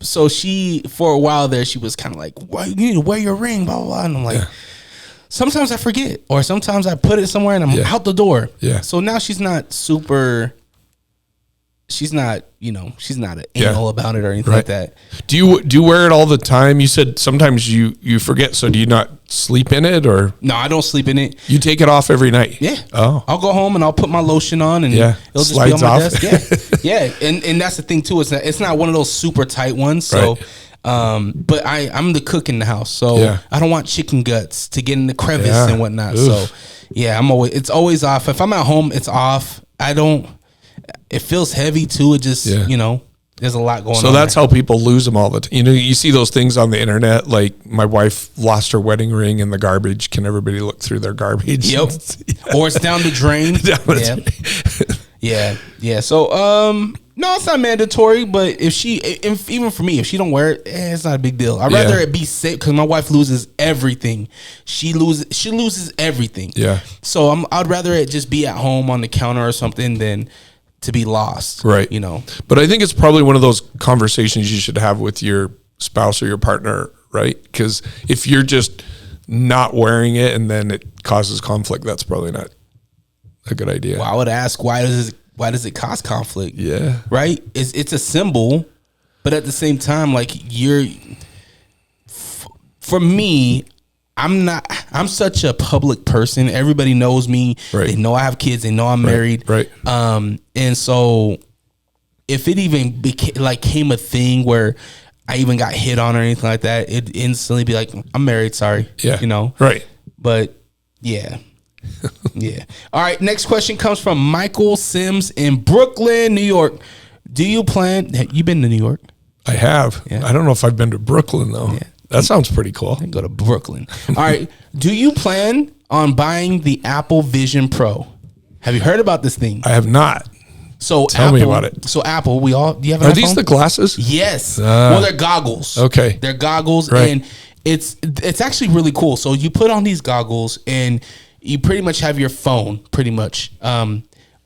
So she, for a while there, she was kind of like, "Why you need to wear your ring?" Blah blah blah. And I'm like, sometimes I forget, or sometimes I put it somewhere and I'm out the door. Yeah. So now she's not super. She's not, she's not anal about it or anything like that. Do you wear it all the time? You said sometimes you forget. So do you not sleep in it, or No, I don't sleep in it. you take it off every night? Yeah. Oh. I'll go home and I'll put my lotion on and Yeah. it'll just Slides be on my off. desk. Yeah. And that's the thing too. It's not one of those super tight ones. So, but I'm the cook in the house. So I don't want chicken guts to get in the crevice and whatnot. Oof. So yeah, it's always off. If I'm at home, it's off. It feels heavy too. It just, there's a lot going on. So that's how people lose them all the time. You see those things on the internet, like my wife lost her wedding ring in the garbage. Can everybody look through their garbage? Yep. Or it's down the drain. Yeah. So, no, it's not mandatory, but if even for me, if she don't wear it, it's not a big deal. I'd rather it be safe because my wife loses everything. She loses everything. Yeah. So I'd rather it just be at home on the counter or something than to be lost. Right. But I think it's probably one of those conversations you should have with your spouse or your partner, right? Because if you're just not wearing it and then it causes conflict, that's probably not a good idea. Well, I would ask, why does it cause conflict? Yeah. Right? It's a symbol, but at the same time, like for me, I'm such a public person. Everybody knows me. Right. They know I have kids. They know I'm married. Right. And so if it even came a thing where I even got hit on or anything like that, it'd instantly be like, I'm married. Sorry. Yeah. Right. But yeah. Yeah. All right. Next question comes from Michael Sims in Brooklyn, New York. Do you plan? You been to New York? I have. Yeah. I don't know if I've been to Brooklyn though. Yeah. That sounds pretty cool. Go to Brooklyn. All right. Do you plan on buying the Apple Vision Pro? Have you heard about this thing? I have not. So Tell me about it. So Apple, do you have an Are iPhone? these the glasses? Yes. Well, they're goggles. Okay. They're goggles, Right. and it's actually really cool. So you put on these goggles, and you pretty much have your phone, pretty much, in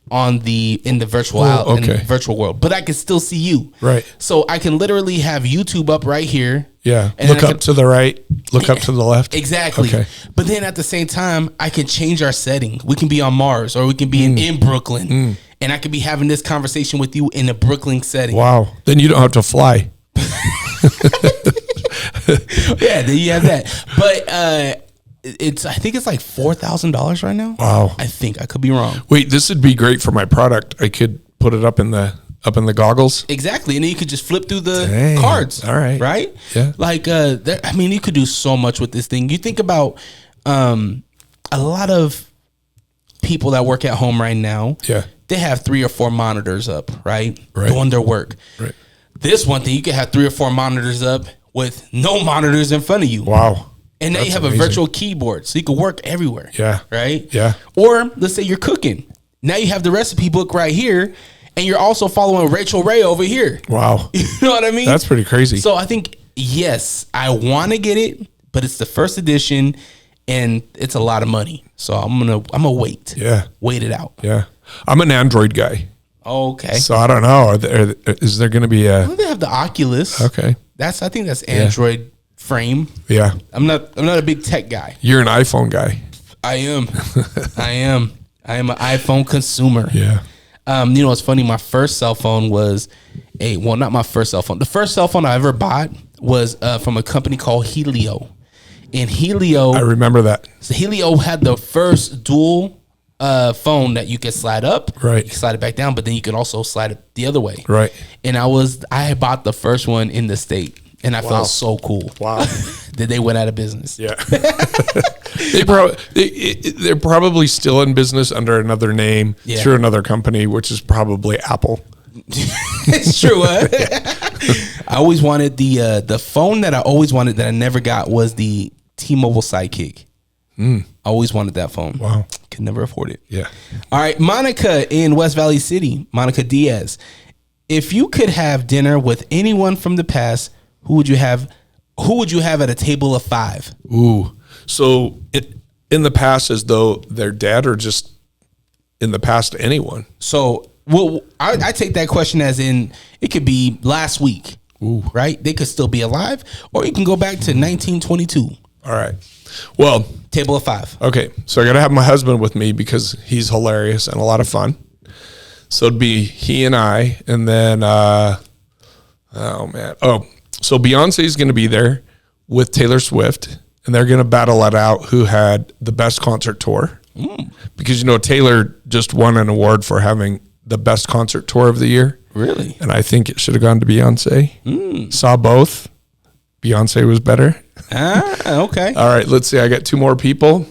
the virtual world, but I can still see you. Right. So I can literally have YouTube up right here. Yeah. And Look then I up to the right. Look up to the left. Exactly. Okay. But then at the same time, I can change our setting. We can be on Mars, or we can be in Brooklyn, and I could be having this conversation with you in a Brooklyn setting. Wow. Then you don't have to fly. Yeah, then you have that. But I think it's like $4,000 right now. Wow. I think I could be wrong. Wait, this would be great for my product. I could put it up in the goggles. Exactly, and then you could just flip through the Dang. cards. All right. Right? Yeah. Like, you could do so much with this thing. You think about a lot of people that work at home right now. Yeah. They have 3 or 4 monitors up, right? Right. Doing their work. Right. This one thing, you could have 3 or 4 monitors up with no monitors in front of you. Wow. And now you That's have amazing. a virtual keyboard, so you can work everywhere. Yeah. Right? Yeah. Or let's say you're cooking. Now you have the recipe book right here, and you're also following Rachel Ray over here. Wow. You know what I mean? That's pretty crazy. So I think, yes, I want to get it, but it's the first edition, and it's a lot of money. So I'm gonna wait. Yeah. Wait it out. Yeah. I'm an Android guy. Okay. So I don't know. Is there going to be a... Well, they have the Oculus. Okay. I think that's Android frame. Yeah. I'm not a big tech guy. You're an iPhone guy. I am. I am an iPhone consumer. Yeah. It's funny. My first cell phone was not my first cell phone. The first cell phone I ever bought was from a company called Helio. And Helio, I remember that. So Helio had the first dual phone that you could slide up. Right. You could slide it back down, but then you could also slide it the other way. Right. And I had bought the first one in the state, and I felt so cool. Wow. That they went out of business. Yeah. They're probably still in business under another name through another company, which is probably Apple. It's true. I always wanted the phone that I always wanted that I never got was the T-Mobile Sidekick. I always wanted that phone. Wow. Could never afford it. Yeah. All right. Monica in West Valley City. Monica Diaz. If you could have dinner with anyone from the past, who would you have at a table of 5? Ooh. So in the past as though they're dead, or just in the past anyone? So, I take that question as in it could be last week. right? They could still be alive, or you can go back to 1922. All right. Well, Table of 5. okay. So I got to have my husband with me because he's hilarious and a lot of fun. So it'd be he and I, and then, so Beyonce's going to be there with Taylor Swift, and they're going to battle it out who had the best concert tour. Because, Taylor just won an award for having the best concert tour of the year. Really? And I think it should have gone to Beyonce. Saw both. Beyonce was better. Okay. All right, let's see. I got 2 more people.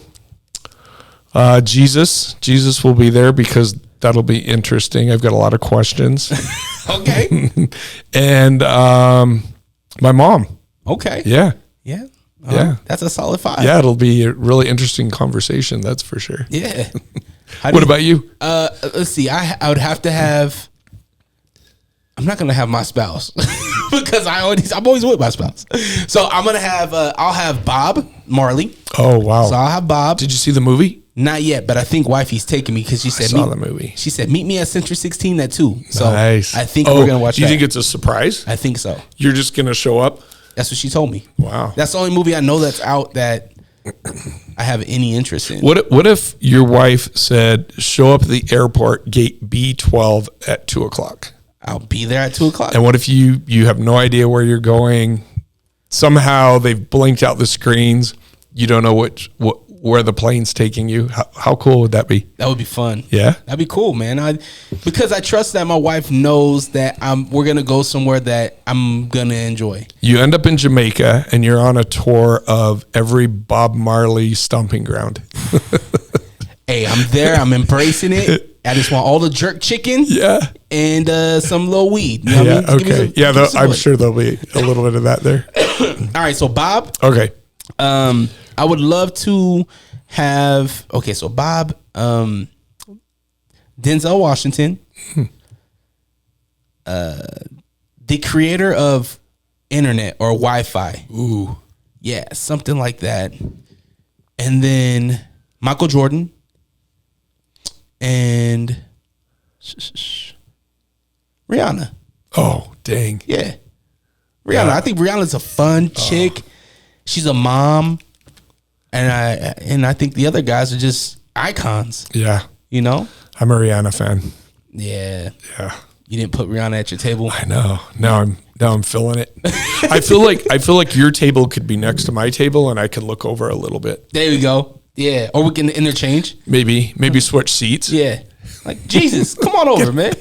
Jesus will be there because that'll be interesting. I've got a lot of questions. Okay. And my mom. Okay. Yeah. Yeah. Yeah. That's a solid 5. Yeah, it'll be a really interesting conversation. That's for sure. Yeah. What about you? Let's see. I would have to have. I'm not gonna have my spouse because I'm always with my spouse. So I'm gonna have. I'll have Bob Marley. Oh wow! So I'll have Bob. Did you see the movie? Not yet, but I think wifey's taking me because she said saw the movie. She said meet me at Century 16 at 2. So Nice. I think we're gonna watch. Do you that. think it's a surprise? I think so. You're just gonna show up? That's what she told me. Wow. That's the only movie I know that's out that I have any interest in. What if your wife said show up at the airport gate B12 at 2:00? I'll be there at 2:00. And what if you have no idea where you're going? Somehow they've blinked out the screens. You don't know where the plane's taking you. How cool would that be? That would be fun. Yeah, that'd be cool, man. Because I trust that my wife knows that we're gonna go somewhere that I'm gonna enjoy. You end up in Jamaica and you're on a tour of every Bob Marley stomping ground. Hey, I'm there. I'm embracing it. I just want all the jerk chicken. Yeah. And some little weed. You know Yeah. what I mean? Okay. I'm sure there'll be a little bit of that there. All right. So Bob. Okay. I would love to have. Okay. So Bob. Denzel Washington. The creator of internet or Wi-Fi. Ooh. Yeah, something like that. And then Michael Jordan. And Rihanna. Oh, dang. Yeah. Rihanna. I think Rihanna's a fun chick. She's a mom. And I think the other guys are just icons. Yeah. You know? I'm a Rihanna fan. Yeah. Yeah. You didn't put Rihanna at your table. I know. Now I'm feeling it. I feel like your table could be next to my table and I could look over a little bit. There we go. Yeah. Or we can interchange. Maybe switch seats. Yeah. Like, Jesus, come on over, man.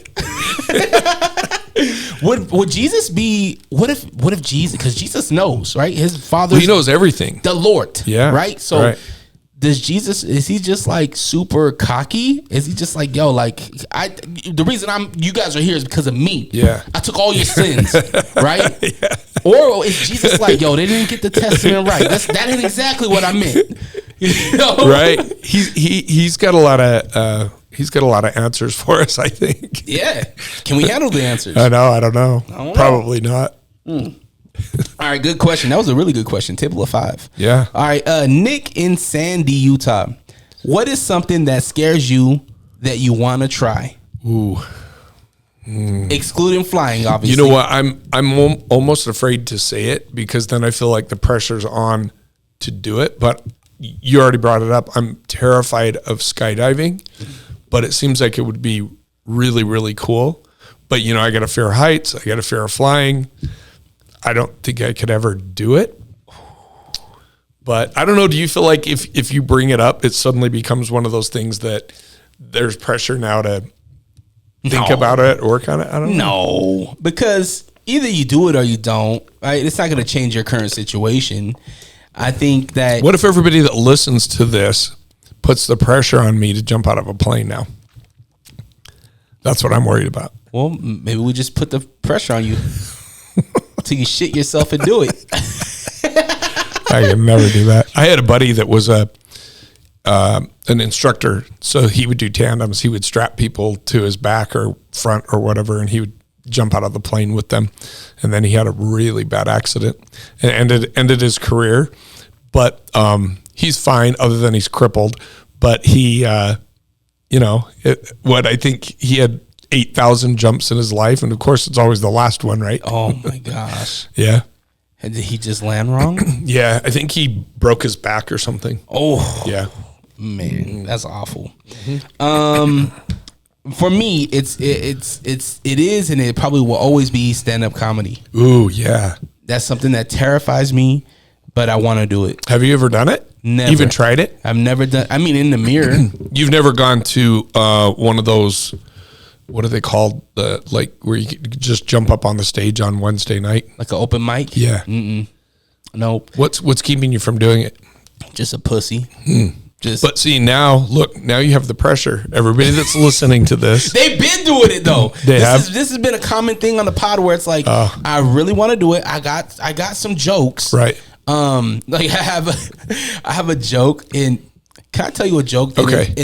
Would Jesus be? What if Jesus? Because Jesus knows, right? His father. He knows everything. The Lord. Yeah. Right. So, right. Does Jesus? Is he just like super cocky? Is he just like, yo, like the reason you guys are here is because of me. Yeah. I took all your sins, right? Yeah. Or is Jesus like, yo, they didn't get the testament right? That ain't exactly what I meant. You know? Right. He's got a lot of answers for us, I think. Yeah. Can we handle the answers? I don't know. Probably not. All right, good question. That was a really good question. Table of 5. Yeah. All right, Nick in Sandy, Utah. What is something that scares you that you want to try? Ooh. Excluding flying, obviously. You know what? I'm almost afraid to say it because then I feel like the pressure's on to do it. But you already brought it up. I'm terrified of skydiving, but it seems like it would be really, really cool. But, I got a fear of heights. I got a fear of flying. I don't think I could ever do it. But I don't know. Do you feel like if you bring it up, it suddenly becomes one of those things that there's pressure now to think about it or work on it? I don't know. No, because either you do it or you don't. Right? It's not going to change your current situation. I think that. What if everybody that listens to this puts the pressure on me to jump out of a plane now? That's what I'm worried about. Well, maybe we just put the pressure on you till you shit yourself and do it. I could never do that. I had a buddy that was an instructor, so he would do tandems. He would strap people to his back or front or whatever, and he would jump out of the plane with them. And then he had a really bad accident and ended his career. But he's fine, other than he's crippled. But he, I think he had 8,000 jumps in his life, and of course, it's always the last one, right? Oh my gosh. Yeah. And did he just land wrong? Yeah, I think he broke his back or something. Oh, Yeah. man, that's awful. For me, it is, and it probably will always be stand-up comedy. Ooh, yeah. That's something that terrifies me, but I want to do it. Have you ever done it? Never. Even tried it? I've never done. I mean, in the mirror. You've never gone to one of those, what are they called? Where you could just jump up on the stage on Wednesday night? Like an open mic? Yeah. Nope. What's keeping you from doing it? Just a pussy. But see, now you have the pressure. Everybody that's listening to this, They've been doing it though. This has been a common thing on the pod where it's like, I really want to do it. I got some jokes. right? Like I have a joke, and can I tell you a joke? Okay.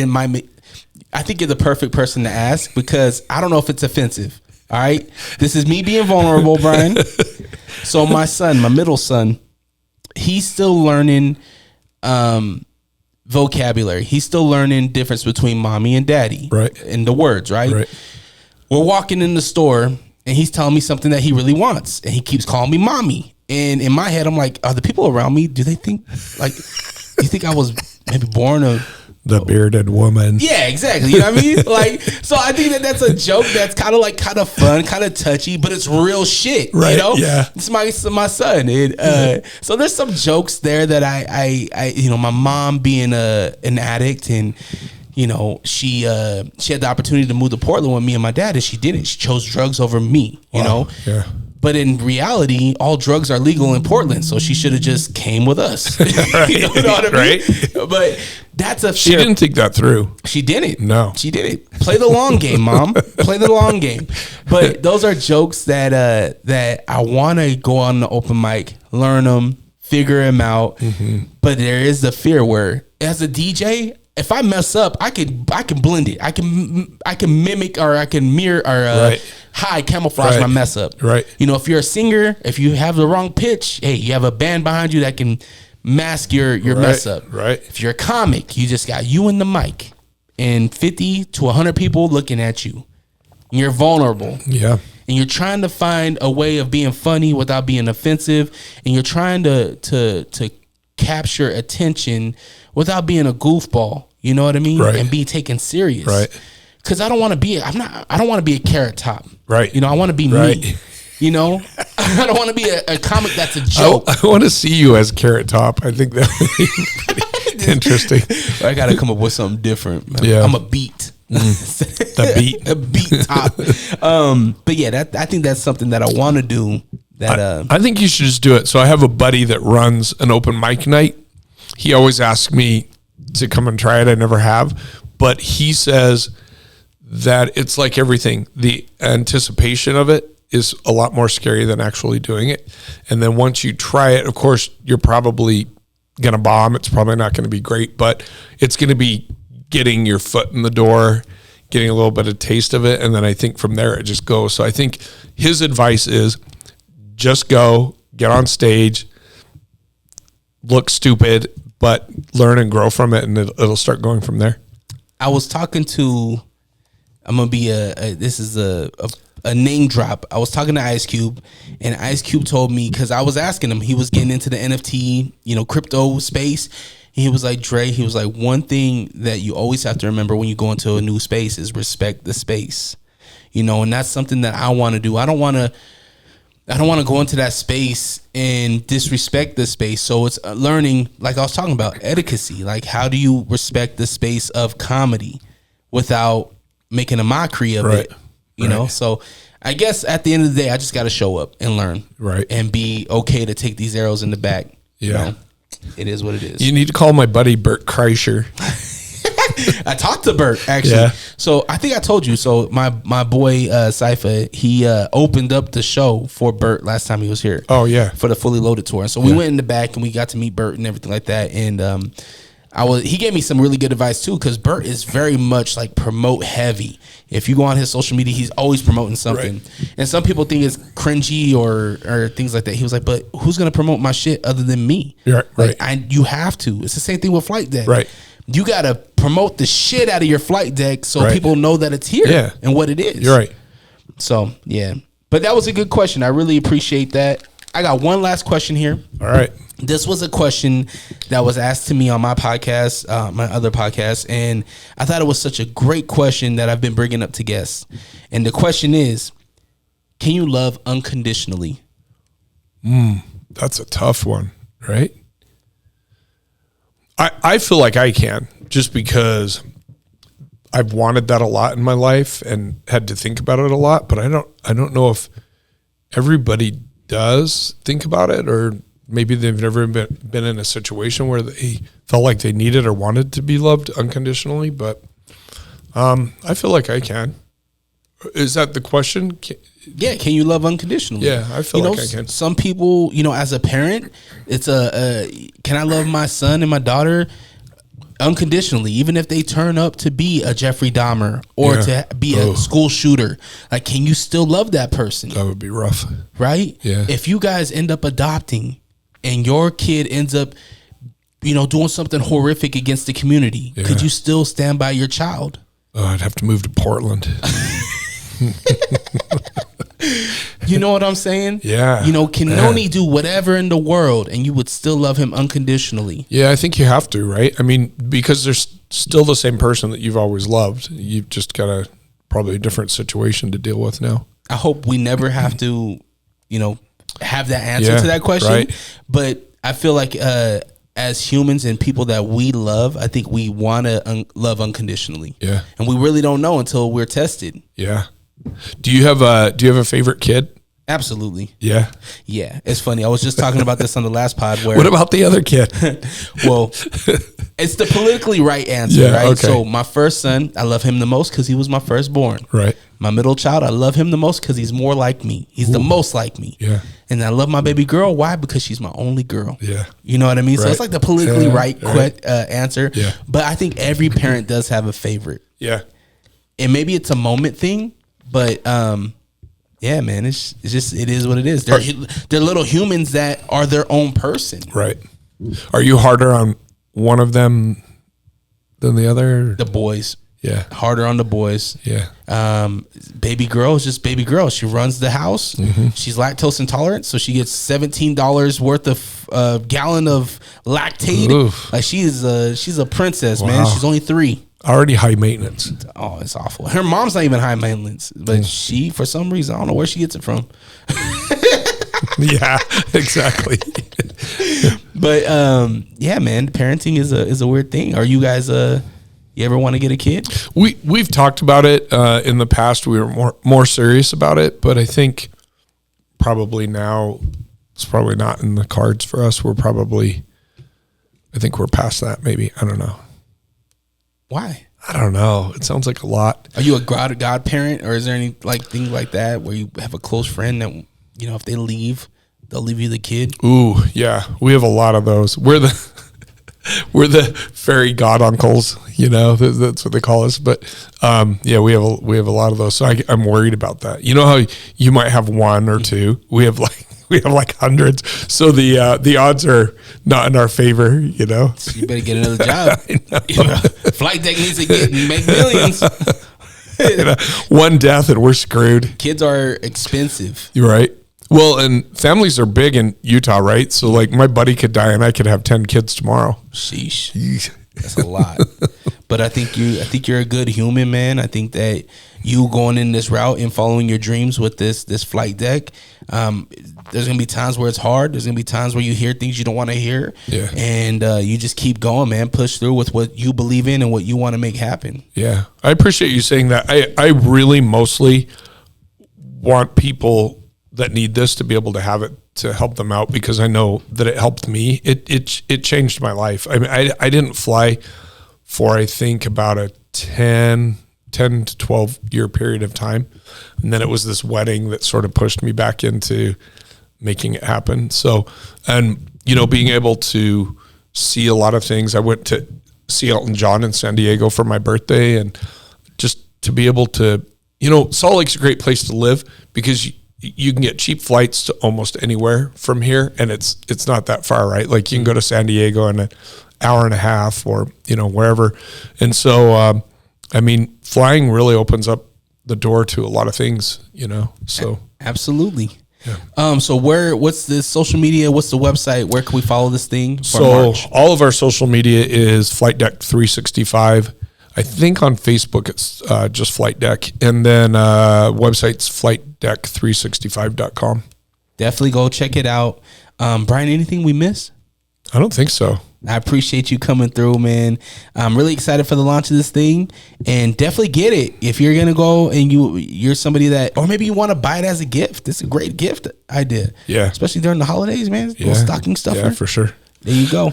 I think you're the perfect person to ask because I don't know if it's offensive. All right, this is me being vulnerable, Brian. So my son, my middle son, he's still learning vocabulary. He's still learning difference between mommy and daddy, Right. in the words, right? Right. We're walking in the store, and he's telling me something that he really wants, and he keeps calling me mommy. And in my head, I'm like, are the people around me, do they think, like, do you think I was maybe born The bearded woman. Yeah, exactly. You know what I mean? Like, so I think that's a joke that's kind of fun, kind of touchy, but it's real shit. Right, You know? yeah. It's my son. So there's some jokes there that I my mom being an addict, and she had the opportunity to move to Portland with me and my dad, and she didn't. She chose drugs over me. You know. Yeah. But in reality, all drugs are legal in Portland, so she should have just came with us. Right. You know what I mean? Right. But that's a She didn't think that through. She didn't. No. She didn't. Play the long game, Mom. Play the long game. But those are jokes that I want to go on the open mic, learn them, figure them out. Mm-hmm. But there is the fear where, as a DJ, if I mess up, I can blend it. I can mimic, or I can mirror, or hide, camouflage my mess up. Right. If you're a singer, if you have the wrong pitch, hey, you have a band behind you that can mask your mess up. Right. If you're a comic, you just got you and the mic and 50 to 100 people looking at you. And you're vulnerable. Yeah. And you're trying to find a way of being funny without being offensive, and you're trying to capture attention without being a goofball. You know what I mean? Right. And be taken serious. Right. Because I don't want to be a carrot top. Right. I want to be Right. me. I don't want to be a comic that's a joke. I want to see you as Carrot Top. I think that would be pretty interesting. I got to come up with something different. Yeah. I'm a beat. The beat. A beat top. But yeah, I think that's something that I want to do. I think you should just do it. So I have a buddy that runs an open mic night. He always asks me to come and try it. I never have. But he says that it's like everything. The anticipation of it is a lot more scary than actually doing it. And then once you try it, of course, you're probably going to bomb. It's probably not going to be great, but it's going to be getting your foot in the door, getting a little bit of taste of it. And then I think from there it just goes. So I think his advice is just go, get on stage, look stupid, but learn and grow from it, and it'll start going from there. I was talking to, I'm going to be this is a name drop. I was talking to Ice Cube, and Ice Cube told me, because I was asking him, he was getting into the NFT, crypto space. And he was like, Dre, one thing that you always have to remember when you go into a new space is respect the space. And that's something that I want to do. I don't want to go into that space and disrespect the space. So it's learning, like I was talking about, etiquette. Like, how do you respect the space of comedy without making a mockery of it? You know? So I guess at the end of the day, I just got to show up and learn. Right. And be okay to take these arrows in the back. Yeah. It is what it is. You need to call my buddy Bert Kreischer. I talked to Bert, actually. Yeah. So I think I told you. So my boy Cypher, he opened up the show for Bert last time he was here. Oh, yeah. For the Fully Loaded tour. And so we went in the back and we got to meet Bert and everything like that. And he gave me some really good advice too, because Bert is very much like promote heavy. If you go on his social media, he's always promoting something. Right. And some people think it's cringy or things like that. He was like, but who's gonna promote my shit other than me? Yeah, right. You have to. It's the same thing with Flight Deck. Right. You gotta promote the shit out of your flight deck so Right. people know that it's here Yeah. and what it is. You're right. So, yeah. But that was a good question. I really appreciate that. I got one last question here. All right. This was a question that was asked to me on my podcast, my other podcast, and I thought it was such a great question that I've been bringing up to guests. And the question is, can you love unconditionally? That's a tough one, right? I feel like I can, just because I've wanted that a lot in my life and had to think about it a lot, but I don't know if everybody does think about it, or maybe they've never been in a situation where they felt like they needed or wanted to be loved unconditionally, but I feel like I can. Is that the question? Yeah, can you love unconditionally? Yeah, I feel like I can. Some people, as a parent, it's can I love my son and my daughter unconditionally, even if they turn up to be a Jeffrey Dahmer or to be a school shooter? Like, can you still love that person? That would be rough. Right? Yeah. If you guys end up adopting and your kid ends up, doing something horrific against the community, could you still stand by your child? Oh, I'd have to move to Portland. You know what I'm saying? Yeah. Can Noni do whatever in the world and you would still love him unconditionally? Yeah, I think you have to, right? I mean, because they're still the same person that you've always loved. You've just got probably a different situation to deal with now. I hope we never have to, have that answer to that question. Right. But I feel like as humans and people that we love, I think we want to love unconditionally. Yeah. And we really don't know until we're tested. Yeah. Do you have a favorite kid? Absolutely. Yeah. Yeah. It's funny. I was just talking about this on the last pod where What about the other kid? well, it's the politically right answer, Yeah, right? okay. So my first son, I love him the most because he was my firstborn. Right. My middle child, I love him the most because he's more like me. He's the most like me. Yeah. And I love my baby girl. Why? Because she's my only girl. Yeah. You know what I mean? So Right. it's like the politically Yeah, right right. answer. Yeah. But I think every parent does have a favorite. Yeah. And maybe it's a moment thing, but yeah, man, it is what it is. They're little humans that are their own person. Right. Are you harder on one of them than the other? The boys. Yeah. Harder on the boys. Yeah. Baby girl is just baby girl. She runs the house. Mm-hmm. She's lactose intolerant, so she gets $17 worth of gallon of Lactaid. Oof. Like she's a princess, man. Wow. She's only 3. Already high maintenance. Oh, it's awful. Her mom's not even high maintenance, but she, for some reason, I don't know where she gets it from. Yeah, exactly. But yeah, man, parenting is a weird thing. Are you guys you ever want to get a kid? We've talked about it in the past. We were more serious about it, but I think probably now it's probably not in the cards for us. I think we're past that. Maybe, I don't know. Why? I don't know. It sounds like a lot. Are you a godparent, or is there any thing like that where you have a close friend that if they leave, they'll leave you the kid? Ooh, yeah. We have a lot of those. We're the fairy god uncles. That's what they call us. But yeah, we have a lot of those. So I'm worried about that. You know how you might have one or two. We have like hundreds. So the odds are not in our favor. You better get another job. Flight deck needs to make millions. One death and we're screwed. Kids are expensive. You're right. Well, and families are big in Utah, right? So like my buddy could die and I could have 10 kids tomorrow. Sheesh. That's a lot. But I think you're a good human, man. I think that you going in this route and following your dreams with this flight deck, there's gonna be times where it's hard. There's gonna be times where you hear things you don't want to hear. Yeah. And you just keep going, man. Push through with what you believe in and what you want to make happen. Yeah. I appreciate you saying that. I really mostly want people that need this to be able to have it to help them out, because I know that it helped me. It changed my life. I mean, I didn't fly for, I think, about a 10 to 12 year period of time. And then it was this wedding that sort of pushed me back into making it happen. So, and, being able to see a lot of things. I went to see Elton John in San Diego for my birthday, and just to be able to, Salt Lake's a great place to live because you can get cheap flights to almost anywhere from here, and it's not that far, right? Like you can go to San Diego in hour and a half or, wherever. And so, I mean, flying really opens up the door to a lot of things, so. Absolutely. Yeah. So what's the social media? What's the website? Where can we follow this thing? So all of our social media is Flight Deck 365. I think on Facebook it's just Flight Deck, and then website's flightdeck365.com. Definitely go check it out. Brian, anything we missed? I don't think so. I appreciate you coming through, man. I'm really excited for the launch of this thing, and definitely get it if you're gonna go and you're somebody that, or maybe you want to buy it as a gift. It's a great gift idea. Yeah, especially during the holidays, man. Little stocking stuffer. Yeah, for sure. There you go.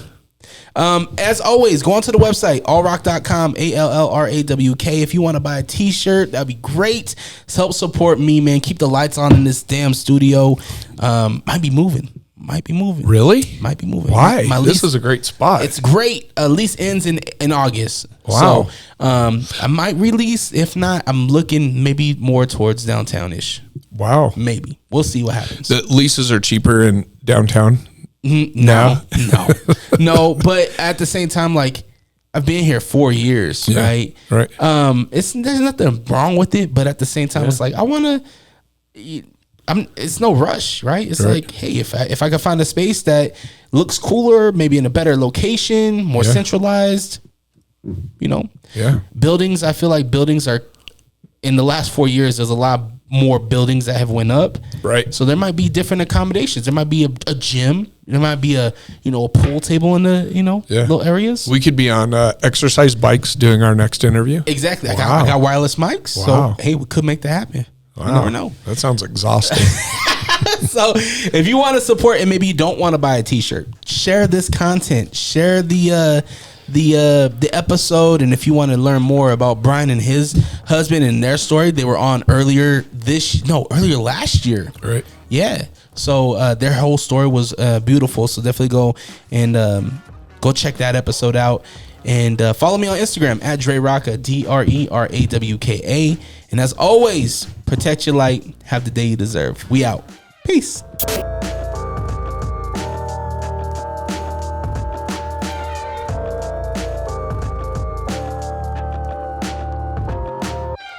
As always, go onto the website, allrock.com, ALLRAWK. If you want to buy a t-shirt, that'd be great. Help support me, man. Keep the lights on in this damn studio. Might be moving. Really? Might be moving. Why? My This lease is a great spot. It's great. Lease ends in August. Wow. So I might release. If not, I'm looking maybe more towards downtown-ish. Wow. Maybe. We'll see what happens. The leases are cheaper in downtown. No. But at the same time, like, I've been here 4 years, right? Right. There's nothing wrong with it, but at the same time, it's like I want to. It's no rush, right? It's like, hey, if I can find a space that looks cooler, maybe in a better location, more centralized, Yeah. Buildings. I feel like buildings are, in the last 4 years, there's a lot more buildings that have went up. Right. So there might be different accommodations. There might be a gym. There might be a pool table in the little areas. We could be on exercise bikes doing our next interview. Exactly. Wow. I got wireless mics. Wow. So hey, we could make that happen. Wow. You never know. That sounds exhausting. So if you want to support and maybe you don't want to buy a t-shirt, share this content, share the episode. And if you want to learn more about Brian and his husband and their story, they were on earlier last year. Right. Yeah. So their whole story was beautiful. So definitely go and go check that episode out. And follow me on Instagram at Drerawka, DRERAWKA. And as always, protect your light. Have the day you deserve. We out. Peace.